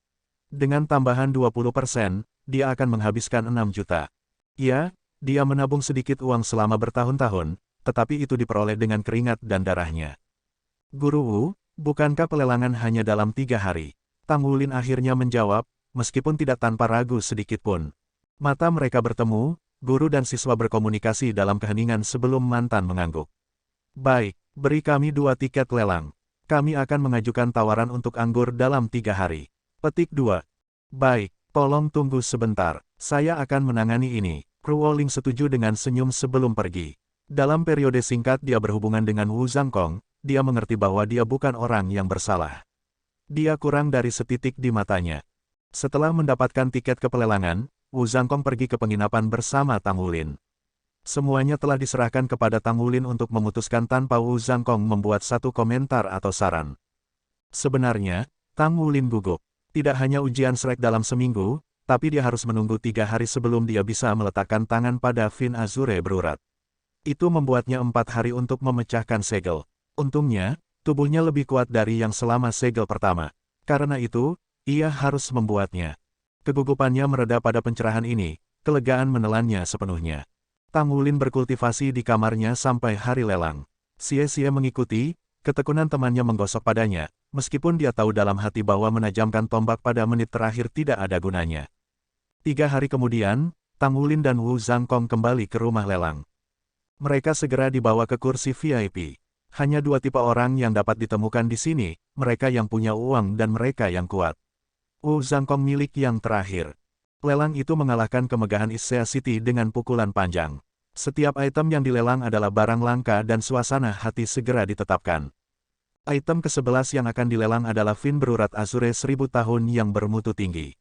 Dengan tambahan 20%, dia akan menghabiskan 6 juta. Ya, dia menabung sedikit uang selama bertahun-tahun, tetapi itu diperoleh dengan keringat dan darahnya. Guru Wu, bukankah pelelangan hanya dalam 3 hari? Tang Wulin akhirnya menjawab, meskipun tidak tanpa ragu sedikitpun. Mata mereka bertemu, guru dan siswa berkomunikasi dalam keheningan sebelum mantan mengangguk. Baik, beri kami 2 tiket lelang. Kami akan mengajukan tawaran untuk anggur dalam 3 hari. Petik 2. Baik, tolong tunggu sebentar. Saya akan menangani ini. Ruoling setuju dengan senyum sebelum pergi. Dalam periode singkat dia berhubungan dengan Wu Zhangkong, dia mengerti bahwa dia bukan orang yang bersalah. Dia kurang dari setitik di matanya. Setelah mendapatkan tiket ke pelelangan, Wu Zhangkong pergi ke penginapan bersama Tang Wulin. Semuanya telah diserahkan kepada Tang Wulin untuk memutuskan tanpa Wu Zhangkong membuat satu komentar atau saran. Sebenarnya, Tang Wulin gugup. Tidak hanya ujian Shrek dalam seminggu, tapi dia harus menunggu 3 hari sebelum dia bisa meletakkan tangan pada fin azure berurat. Itu membuatnya 4 hari untuk memecahkan segel. Untungnya, tubuhnya lebih kuat dari yang selama segel pertama. Karena itu, ia harus membuatnya. Kegugupannya mereda pada pencerahan ini, kelegaan menelannya sepenuhnya. Tang Wulin berkultivasi di kamarnya sampai hari lelang. Xie mengikuti, ketekunan temannya menggosok padanya, meskipun dia tahu dalam hati bahwa menajamkan tombak pada menit terakhir tidak ada gunanya. 3 hari kemudian, Tang Wulin dan Wu Zhangkong kembali ke rumah lelang. Mereka segera dibawa ke kursi VIP. Hanya 2 tipe orang yang dapat ditemukan di sini, mereka yang punya uang dan mereka yang kuat. Wu Zhangkong milik yang terakhir. Lelang itu mengalahkan kemegahan Issea City dengan pukulan panjang. Setiap item yang dilelang adalah barang langka dan suasana hati segera ditetapkan. Item ke-11 yang akan dilelang adalah fin berurat azure 1000 tahun yang bermutu tinggi.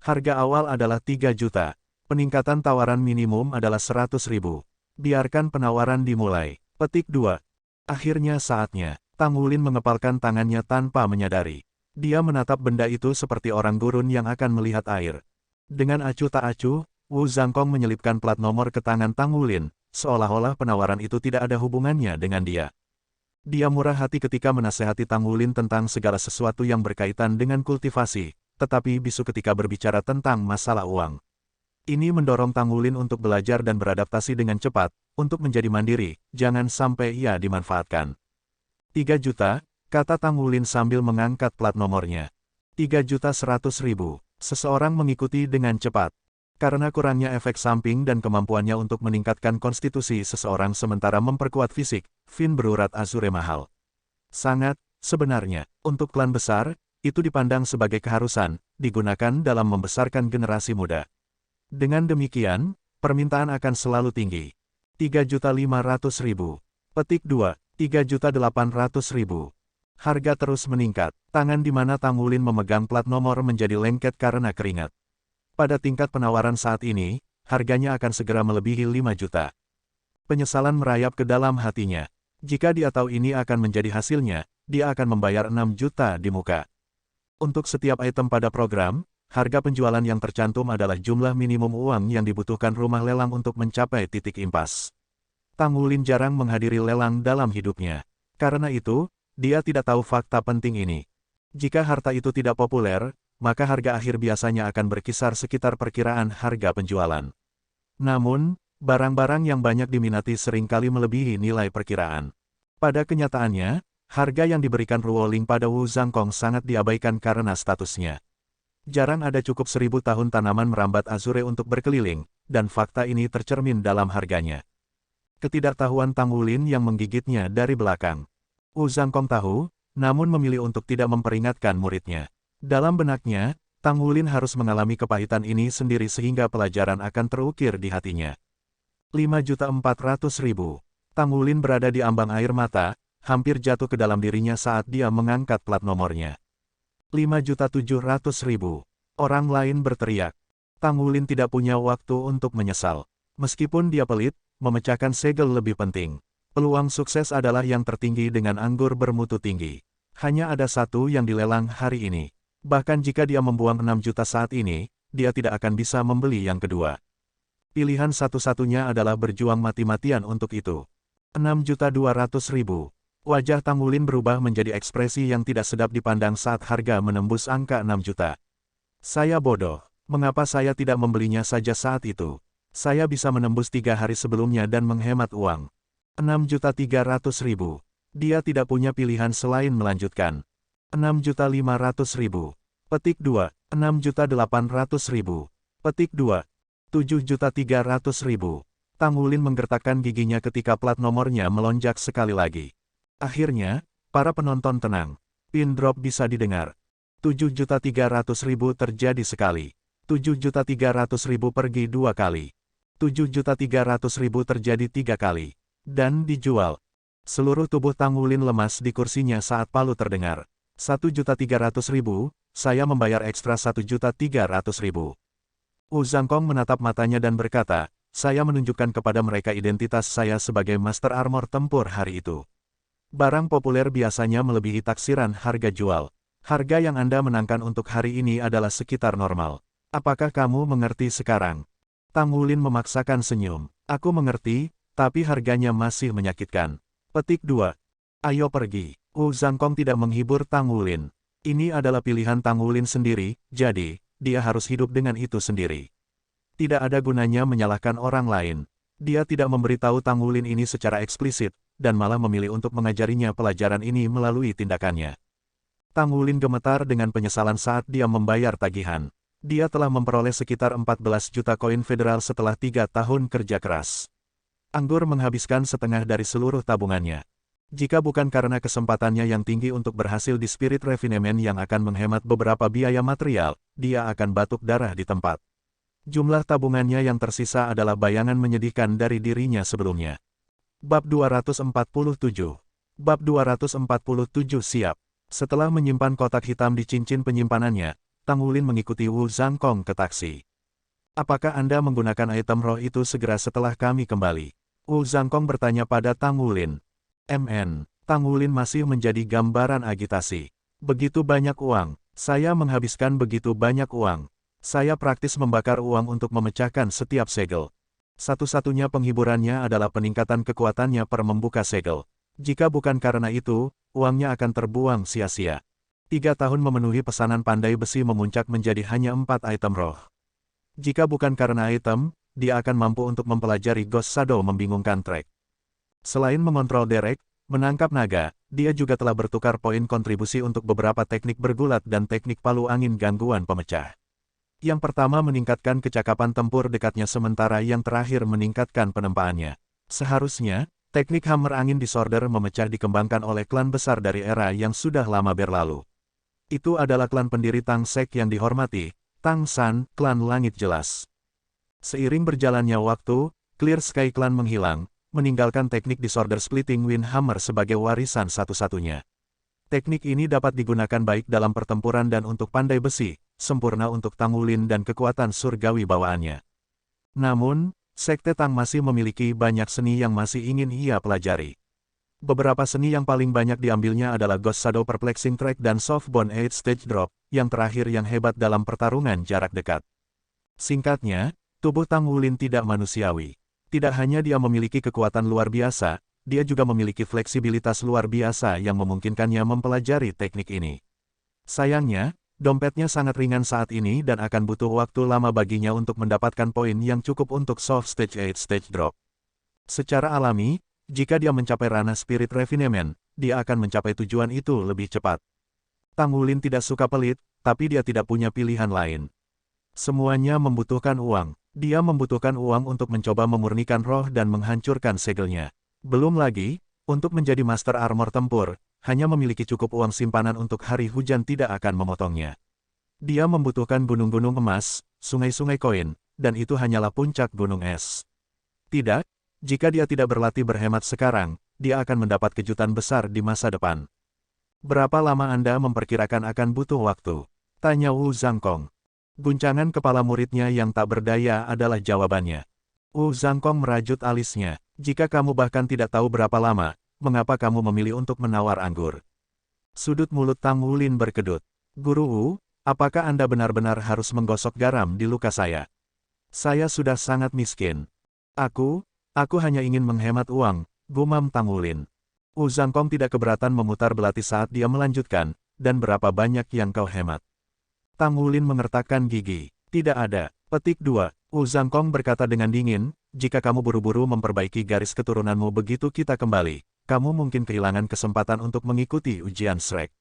Harga awal adalah 3 juta. Peningkatan tawaran minimum adalah 100.000. Biarkan penawaran dimulai. Petik 2. Akhirnya saatnya. Tang Wulin mengepalkan tangannya tanpa menyadari. Dia menatap benda itu seperti orang gurun yang akan melihat air. Dengan acuh tak acuh, Wu Zhangkong menyelipkan plat nomor ke tangan Tang Wulin, seolah-olah penawaran itu tidak ada hubungannya dengan dia. Dia murah hati ketika menasehati Tang Wulin tentang segala sesuatu yang berkaitan dengan kultivasi, tetapi bisu ketika berbicara tentang masalah uang. Ini mendorong Tang Wulin untuk belajar dan beradaptasi dengan cepat, untuk menjadi mandiri, jangan sampai ia dimanfaatkan. 3 juta, kata Tang Wulin sambil mengangkat plat nomornya. 3.100.000. Seseorang mengikuti dengan cepat. Karena kurangnya efek samping dan kemampuannya untuk meningkatkan konstitusi seseorang sementara memperkuat fisik, fin berurat azure mahal. Sangat, sebenarnya, untuk klan besar, itu dipandang sebagai keharusan, digunakan dalam membesarkan generasi muda. Dengan demikian, permintaan akan selalu tinggi. 3.500.000. Petik 2, 3.800.000. Harga terus meningkat. Tangan di mana Tang Wulin memegang plat nomor menjadi lengket karena keringat. Pada tingkat penawaran saat ini, harganya akan segera melebihi 5 juta. Penyesalan merayap ke dalam hatinya. Jika dia tahu ini akan menjadi hasilnya, dia akan membayar 6 juta di muka. Untuk setiap item pada program, harga penjualan yang tercantum adalah jumlah minimum uang yang dibutuhkan rumah lelang untuk mencapai titik impas. Tang Wulin jarang menghadiri lelang dalam hidupnya. Karena itu, dia tidak tahu fakta penting ini. Jika harta itu tidak populer, maka harga akhir biasanya akan berkisar sekitar perkiraan harga penjualan. Namun, barang-barang yang banyak diminati seringkali melebihi nilai perkiraan. Pada kenyataannya, harga yang diberikan Ruoling pada Wu Zhangkong sangat diabaikan karena statusnya. Jarang ada cukup 1000 tahun tanaman merambat azure untuk berkeliling, dan fakta ini tercermin dalam harganya. Ketidaktahuan Tang Wulin yang menggigitnya dari belakang. Wu Zhangkong tahu, namun memilih untuk tidak memperingatkan muridnya. Dalam benaknya, Tang Wulin harus mengalami kepahitan ini sendiri sehingga pelajaran akan terukir di hatinya. 5.400.000. Tang Wulin berada di ambang air mata, hampir jatuh ke dalam dirinya saat dia mengangkat plat nomornya. 5.700.000. Orang lain berteriak. Tang Wulin tidak punya waktu untuk menyesal. Meskipun dia pelit, memecahkan segel lebih penting. Peluang sukses adalah yang tertinggi dengan anggur bermutu tinggi. Hanya ada satu yang dilelang hari ini. Bahkan jika dia membuang 6 juta saat ini, dia tidak akan bisa membeli yang kedua. Pilihan satu-satunya adalah berjuang mati-matian untuk itu. 6.200.000. Wajah Tang Wulin berubah menjadi ekspresi yang tidak sedap dipandang saat harga menembus angka 6 juta. Saya bodoh. Mengapa saya tidak membelinya saja saat itu? Saya bisa menembus 3 hari sebelumnya dan menghemat uang. 6.300.000. Dia tidak punya pilihan selain melanjutkan. 6.500.000. Petik 2. 6.800.000. Petik 2. 7.300.000. Tang Wulin menggertakkan giginya ketika plat nomornya melonjak sekali lagi. Akhirnya, para penonton tenang. Pin drop bisa didengar. 7.300.000 terjadi sekali. 7.300.000 pergi 2 kali. 7.300.000 terjadi 3 kali. Dan dijual. Seluruh tubuh Tang Wulin lemas di kursinya saat palu terdengar. 1.300.000, saya membayar ekstra 1.300.000. Wu Zhangkong menatap matanya dan berkata, saya menunjukkan kepada mereka identitas saya sebagai Master Armor Tempur hari itu. Barang populer biasanya melebihi taksiran harga jual. Harga yang Anda menangkan untuk hari ini adalah sekitar normal. Apakah kamu mengerti sekarang? Tang Wulin memaksakan senyum. Aku mengerti, tapi harganya masih menyakitkan. Petik 2. Ayo pergi. Wu Zhangkong tidak menghibur Tang Wulin. Ini adalah pilihan Tang Wulin sendiri, jadi, dia harus hidup dengan itu sendiri. Tidak ada gunanya menyalahkan orang lain. Dia tidak memberitahu Tang Wulin ini secara eksplisit, dan malah memilih untuk mengajarinya pelajaran ini melalui tindakannya. Tang Wulin gemetar dengan penyesalan saat dia membayar tagihan. Dia telah memperoleh sekitar 14 juta koin federal setelah 3 tahun kerja keras. Anggur menghabiskan setengah dari seluruh tabungannya. Jika bukan karena kesempatannya yang tinggi untuk berhasil di Spirit Refinement yang akan menghemat beberapa biaya material, dia akan batuk darah di tempat. Jumlah tabungannya yang tersisa adalah bayangan menyedihkan dari dirinya sebelumnya. Bab 247. Bab 247 siap. Setelah menyimpan kotak hitam di cincin penyimpanannya, Tang Wulin mengikuti Wu Zhangkong ke taksi. Apakah Anda menggunakan item roh itu segera setelah kami kembali? Wu Zhangkong bertanya pada Tang Wulin. Tang Wulin masih menjadi gambaran agitasi. Begitu banyak uang, saya menghabiskan begitu banyak uang. Saya praktis membakar uang untuk memecahkan setiap segel. Satu-satunya penghiburannya adalah peningkatan kekuatannya per membuka segel. Jika bukan karena itu, uangnya akan terbuang sia-sia. 3 tahun memenuhi pesanan pandai besi memuncak menjadi hanya 4 item roh. Jika bukan karena item, dia akan mampu untuk mempelajari Ghost Shadow membingungkan Trek. Selain mengontrol derek, menangkap naga, dia juga telah bertukar poin kontribusi untuk beberapa teknik bergulat dan teknik palu angin gangguan pemecah. Yang pertama meningkatkan kecakapan tempur dekatnya sementara yang terakhir meningkatkan penempaannya. Seharusnya, teknik hammer angin disorder memecah dikembangkan oleh klan besar dari era yang sudah lama berlalu. Itu adalah klan pendiri Tang Sek yang dihormati, Tang San, klan langit jelas. Seiring berjalannya waktu, Clear Sky Clan menghilang, meninggalkan teknik disorder splitting wind hammer sebagai warisan satu-satunya. Teknik ini dapat digunakan baik dalam pertempuran dan untuk pandai besi, sempurna untuk Tang Wulin dan kekuatan surgawi bawaannya. Namun, Sekte Tang masih memiliki banyak seni yang masih ingin ia pelajari. Beberapa seni yang paling banyak diambilnya adalah Ghost Shadow Perplexing Track dan Softbone 8 Stage Drop, yang terakhir yang hebat dalam pertarungan jarak dekat. Singkatnya, tubuh Tang Wulin tidak manusiawi. Tidak hanya dia memiliki kekuatan luar biasa, dia juga memiliki fleksibilitas luar biasa yang memungkinkannya mempelajari teknik ini. Sayangnya, dompetnya sangat ringan saat ini dan akan butuh waktu lama baginya untuk mendapatkan poin yang cukup untuk Soft Stage 8 Stage Drop. Secara alami, jika dia mencapai ranah Spirit Refinement, dia akan mencapai tujuan itu lebih cepat. Tang Wulin tidak suka pelit, tapi dia tidak punya pilihan lain. Semuanya membutuhkan uang. Dia membutuhkan uang untuk mencoba memurnikan roh dan menghancurkan segelnya. Belum lagi, untuk menjadi Master Armor Tempur, hanya memiliki cukup uang simpanan untuk hari hujan tidak akan memotongnya. Dia membutuhkan gunung-gunung emas, sungai-sungai koin, dan itu hanyalah puncak gunung es. Tidak, jika dia tidak berlatih berhemat sekarang, dia akan mendapat kejutan besar di masa depan. Berapa lama Anda memperkirakan akan butuh waktu? Tanya Wu Zhangkong. Guncangan kepala muridnya yang tak berdaya adalah jawabannya. Wu Zhangkong merajut alisnya. Jika kamu bahkan tidak tahu berapa lama, mengapa kamu memilih untuk menawar anggur? Sudut mulut Tang Wulin berkedut. Guru Wu, apakah Anda benar-benar harus menggosok garam di luka saya? Saya sudah sangat miskin. Aku hanya ingin menghemat uang, gumam Tang Wulin. Wu Zhangkong tidak keberatan memutar belati saat dia melanjutkan, dan berapa banyak yang kau hemat? Tang Wulin mengertakkan gigi. Tidak ada. Petik 2. Wu Zhangkong berkata dengan dingin, jika kamu buru-buru memperbaiki garis keturunanmu begitu kita kembali, kamu mungkin kehilangan kesempatan untuk mengikuti ujian Shrek.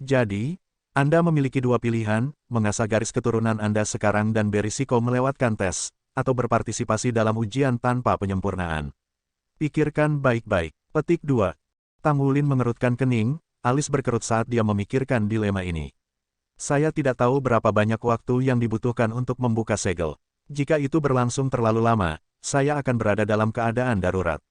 Jadi, Anda memiliki dua pilihan, mengasah garis keturunan Anda sekarang dan berisiko melewatkan tes, atau berpartisipasi dalam ujian tanpa penyempurnaan. Pikirkan baik-baik. Petik 2. Tang Wulin mengerutkan kening, alis berkerut saat dia memikirkan dilema ini. Saya tidak tahu berapa banyak waktu yang dibutuhkan untuk membuka segel. Jika itu berlangsung terlalu lama, saya akan berada dalam keadaan darurat.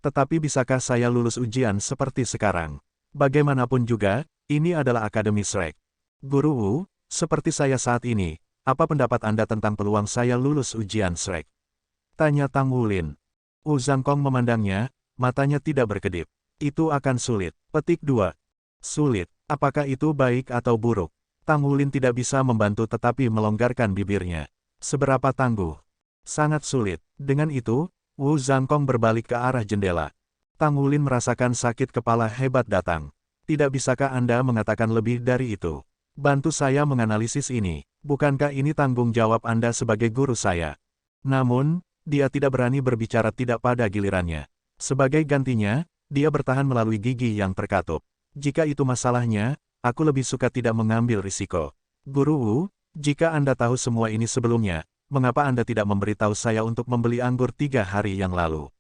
Tetapi bisakah saya lulus ujian seperti sekarang? Bagaimanapun juga, ini adalah Akademi Shrek. Guru Wu, seperti saya saat ini, apa pendapat Anda tentang peluang saya lulus ujian Shrek? Tanya Tang Wulin. Wu Zhangkong memandangnya, matanya tidak berkedip. Itu akan sulit. Petik 2. Sulit. Apakah itu baik atau buruk? Tang Wulin tidak bisa membantu tetapi melonggarkan bibirnya. Seberapa tangguh? Sangat sulit. Dengan itu, Wu Zhangkong berbalik ke arah jendela. Tang Wulin merasakan sakit kepala hebat datang. Tidak bisakah Anda mengatakan lebih dari itu? Bantu saya menganalisis ini. Bukankah ini tanggung jawab Anda sebagai guru saya? Namun, dia tidak berani berbicara tidak pada gilirannya. Sebagai gantinya, dia bertahan melalui gigi yang terkatup. Jika itu masalahnya, aku lebih suka tidak mengambil risiko. Guru Wu, jika Anda tahu semua ini sebelumnya, mengapa Anda tidak memberitahu saya untuk membeli anggur 3 hari yang lalu?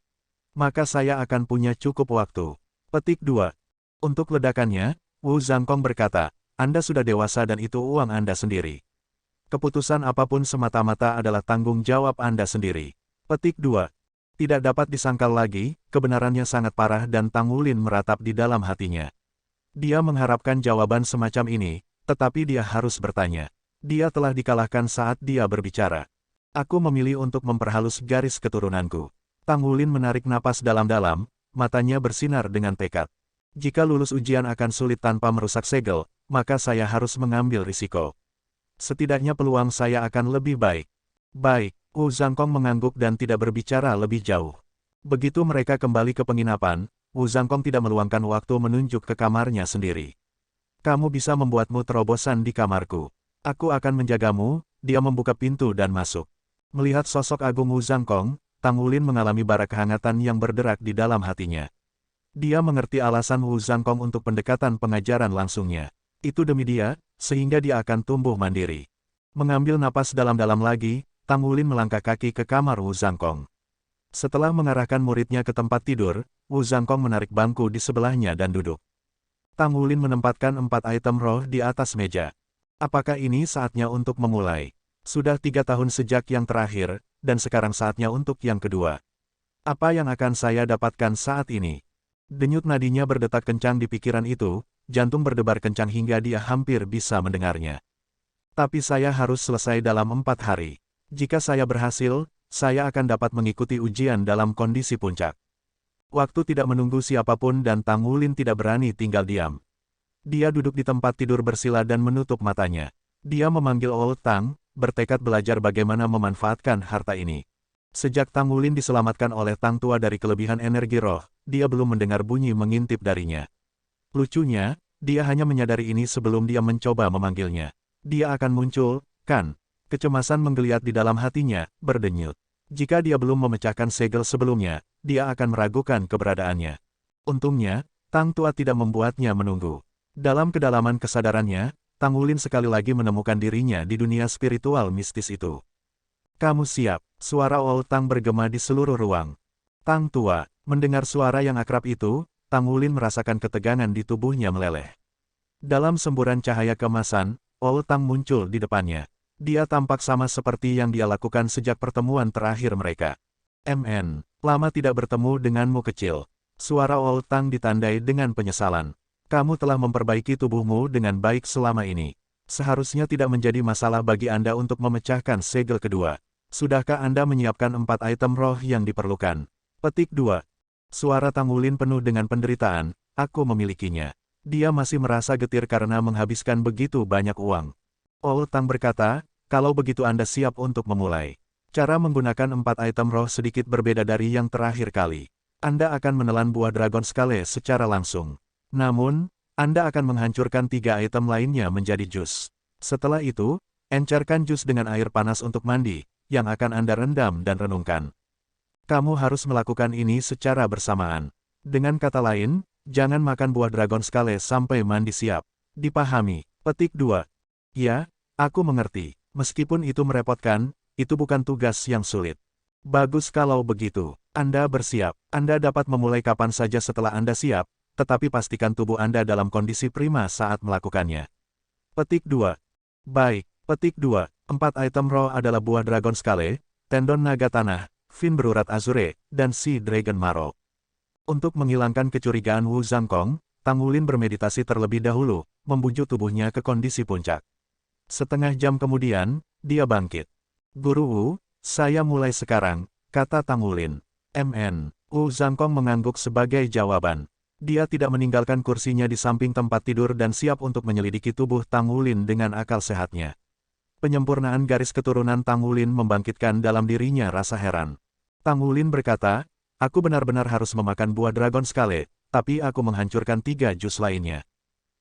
Maka saya akan punya cukup waktu. Petik 2. Untuk ledakannya, Wu Zhangkong berkata, Anda sudah dewasa dan itu uang Anda sendiri. Keputusan apapun semata-mata adalah tanggung jawab Anda sendiri. Petik 2. Tidak dapat disangkal lagi, kebenarannya sangat parah dan Tang Wulin meratap di dalam hatinya. Dia mengharapkan jawaban semacam ini, tetapi dia harus bertanya. Dia telah dikalahkan saat dia berbicara. Aku memilih untuk memperhalus garis keturunanku. Tang Wulin menarik napas dalam-dalam, matanya bersinar dengan tekad. Jika lulus ujian akan sulit tanpa merusak segel, maka saya harus mengambil risiko. Setidaknya peluang saya akan lebih baik. Baik, Wu Zhangkong mengangguk dan tidak berbicara lebih jauh. Begitu mereka kembali ke penginapan, Wu Zhangkong tidak meluangkan waktu menunjuk ke kamarnya sendiri. Kamu bisa membuatmu terobosan di kamarku. Aku akan menjagamu. Dia membuka pintu dan masuk. Melihat sosok agung Wu Zhangkong, Tang Wulin mengalami bara kehangatan yang berderak di dalam hatinya. Dia mengerti alasan Wu Zhangkong untuk pendekatan pengajaran langsungnya. Itu demi dia, sehingga dia akan tumbuh mandiri. Mengambil napas dalam-dalam lagi, Tang Wulin melangkah kaki ke kamar Wu Zhangkong. Setelah mengarahkan muridnya ke tempat tidur, Wu Zhangkong menarik bangku di sebelahnya dan duduk. Tang Wulin menempatkan 4 item roh di atas meja. Apakah ini saatnya untuk memulai? Sudah 3 tahun sejak yang terakhir, dan sekarang saatnya untuk yang kedua. Apa yang akan saya dapatkan saat ini? Denyut nadinya berdetak kencang di pikiran itu, jantung berdebar kencang hingga dia hampir bisa mendengarnya. Tapi saya harus selesai dalam 4 hari. Jika saya berhasil, saya akan dapat mengikuti ujian dalam kondisi puncak. Waktu tidak menunggu siapapun dan Tang Wulin tidak berani tinggal diam. Dia duduk di tempat tidur bersila dan menutup matanya. Dia memanggil Old Tang, bertekad belajar bagaimana memanfaatkan harta ini. Sejak Tang Wulin diselamatkan oleh Tang Tua dari kelebihan energi roh, dia belum mendengar bunyi mengintip darinya. Lucunya, dia hanya menyadari ini sebelum dia mencoba memanggilnya. Dia akan muncul, kan? Kecemasan menggeliat di dalam hatinya, berdenyut. Jika dia belum memecahkan segel sebelumnya, dia akan meragukan keberadaannya. Untungnya, Tang Tua tidak membuatnya menunggu. Dalam kedalaman kesadarannya, Tang Wulin sekali lagi menemukan dirinya di dunia spiritual mistis itu. Kamu siap, suara Old Tang bergema di seluruh ruang. Tang Tua, mendengar suara yang akrab itu, Tang Wulin merasakan ketegangan di tubuhnya meleleh. Dalam semburan cahaya keemasan, Old Tang muncul di depannya. Dia tampak sama seperti yang dia lakukan sejak pertemuan terakhir mereka. MN, lama tidak bertemu denganmu kecil. Suara Old Tang ditandai dengan penyesalan. Kamu telah memperbaiki tubuhmu dengan baik selama ini. Seharusnya tidak menjadi masalah bagi Anda untuk memecahkan segel kedua. Sudahkah Anda menyiapkan 4 item roh yang diperlukan? Petik 2. Suara Tang Wulin penuh dengan penderitaan, aku memilikinya. Dia masih merasa getir karena menghabiskan begitu banyak uang. Old Tang berkata, kalau begitu Anda siap untuk memulai. Cara menggunakan 4 item roh sedikit berbeda dari yang terakhir kali. Anda akan menelan buah Dragon Scale secara langsung. Namun, Anda akan menghancurkan 3 item lainnya menjadi jus. Setelah itu, encerkan jus dengan air panas untuk mandi, yang akan Anda rendam dan renungkan. Kamu harus melakukan ini secara bersamaan. Dengan kata lain, jangan makan buah Dragon Scale sampai mandi siap. Dipahami. Petik 2. Ya, aku mengerti. Meskipun itu merepotkan, itu bukan tugas yang sulit. Bagus kalau begitu. Anda bersiap. Anda dapat memulai kapan saja setelah Anda siap, tetapi pastikan tubuh Anda dalam kondisi prima saat melakukannya. Petik 2. Baik. Petik 2. 4 item roh adalah buah Dragon Scale, tendon naga tanah, fin berurat azure, dan si Dragon Marrow. Untuk menghilangkan kecurigaan Wu Zhangkong, Tang Wulin bermeditasi terlebih dahulu, membujuk tubuhnya ke kondisi puncak. Setengah jam kemudian, dia bangkit. Guru Wu, saya mulai sekarang, kata Tang Wulin. MN, Wu Zhangkong mengangguk sebagai jawaban. Dia tidak meninggalkan kursinya di samping tempat tidur dan siap untuk menyelidiki tubuh Tang Wulin dengan akal sehatnya. Penyempurnaan garis keturunan Tang Wulin membangkitkan dalam dirinya rasa heran. Tang Wulin berkata, aku benar-benar harus memakan buah Dragon Scale, tapi aku menghancurkan 3 jus lainnya.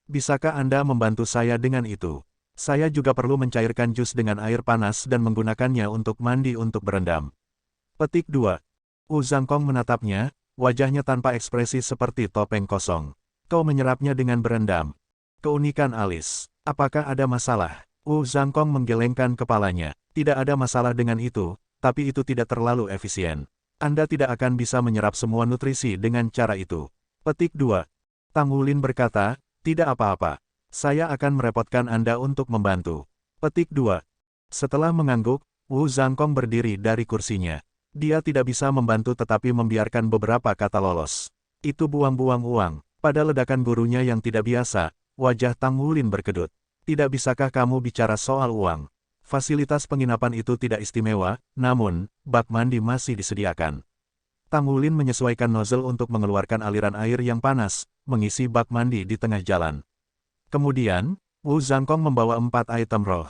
Bisakah Anda membantu saya dengan itu? Saya juga perlu mencairkan jus dengan air panas dan menggunakannya untuk mandi untuk berendam. Petik 2. Wu Zhangkong menatapnya, wajahnya tanpa ekspresi seperti topeng kosong. Kau menyerapnya dengan berendam. Keunikan alis. Apakah ada masalah? Wu Zhangkong menggelengkan kepalanya. Tidak ada masalah dengan itu, tapi itu tidak terlalu efisien. Anda tidak akan bisa menyerap semua nutrisi dengan cara itu. Petik 2. Tang Wulin berkata, tidak apa-apa. Saya akan merepotkan Anda untuk membantu. Petik 2. Setelah mengangguk, Wu Zhangkong berdiri dari kursinya. Dia tidak bisa membantu tetapi membiarkan beberapa kata lolos. Itu buang-buang uang. Pada ledakan gurunya yang tidak biasa, wajah Tang Wulin berkedut. Tidak bisakah kamu bicara soal uang? Fasilitas penginapan itu tidak istimewa, namun, bak mandi masih disediakan. Tang Wulin menyesuaikan nozzle untuk mengeluarkan aliran air yang panas, mengisi bak mandi di tengah jalan. Kemudian, Wu Zhangkong membawa 4 item roh.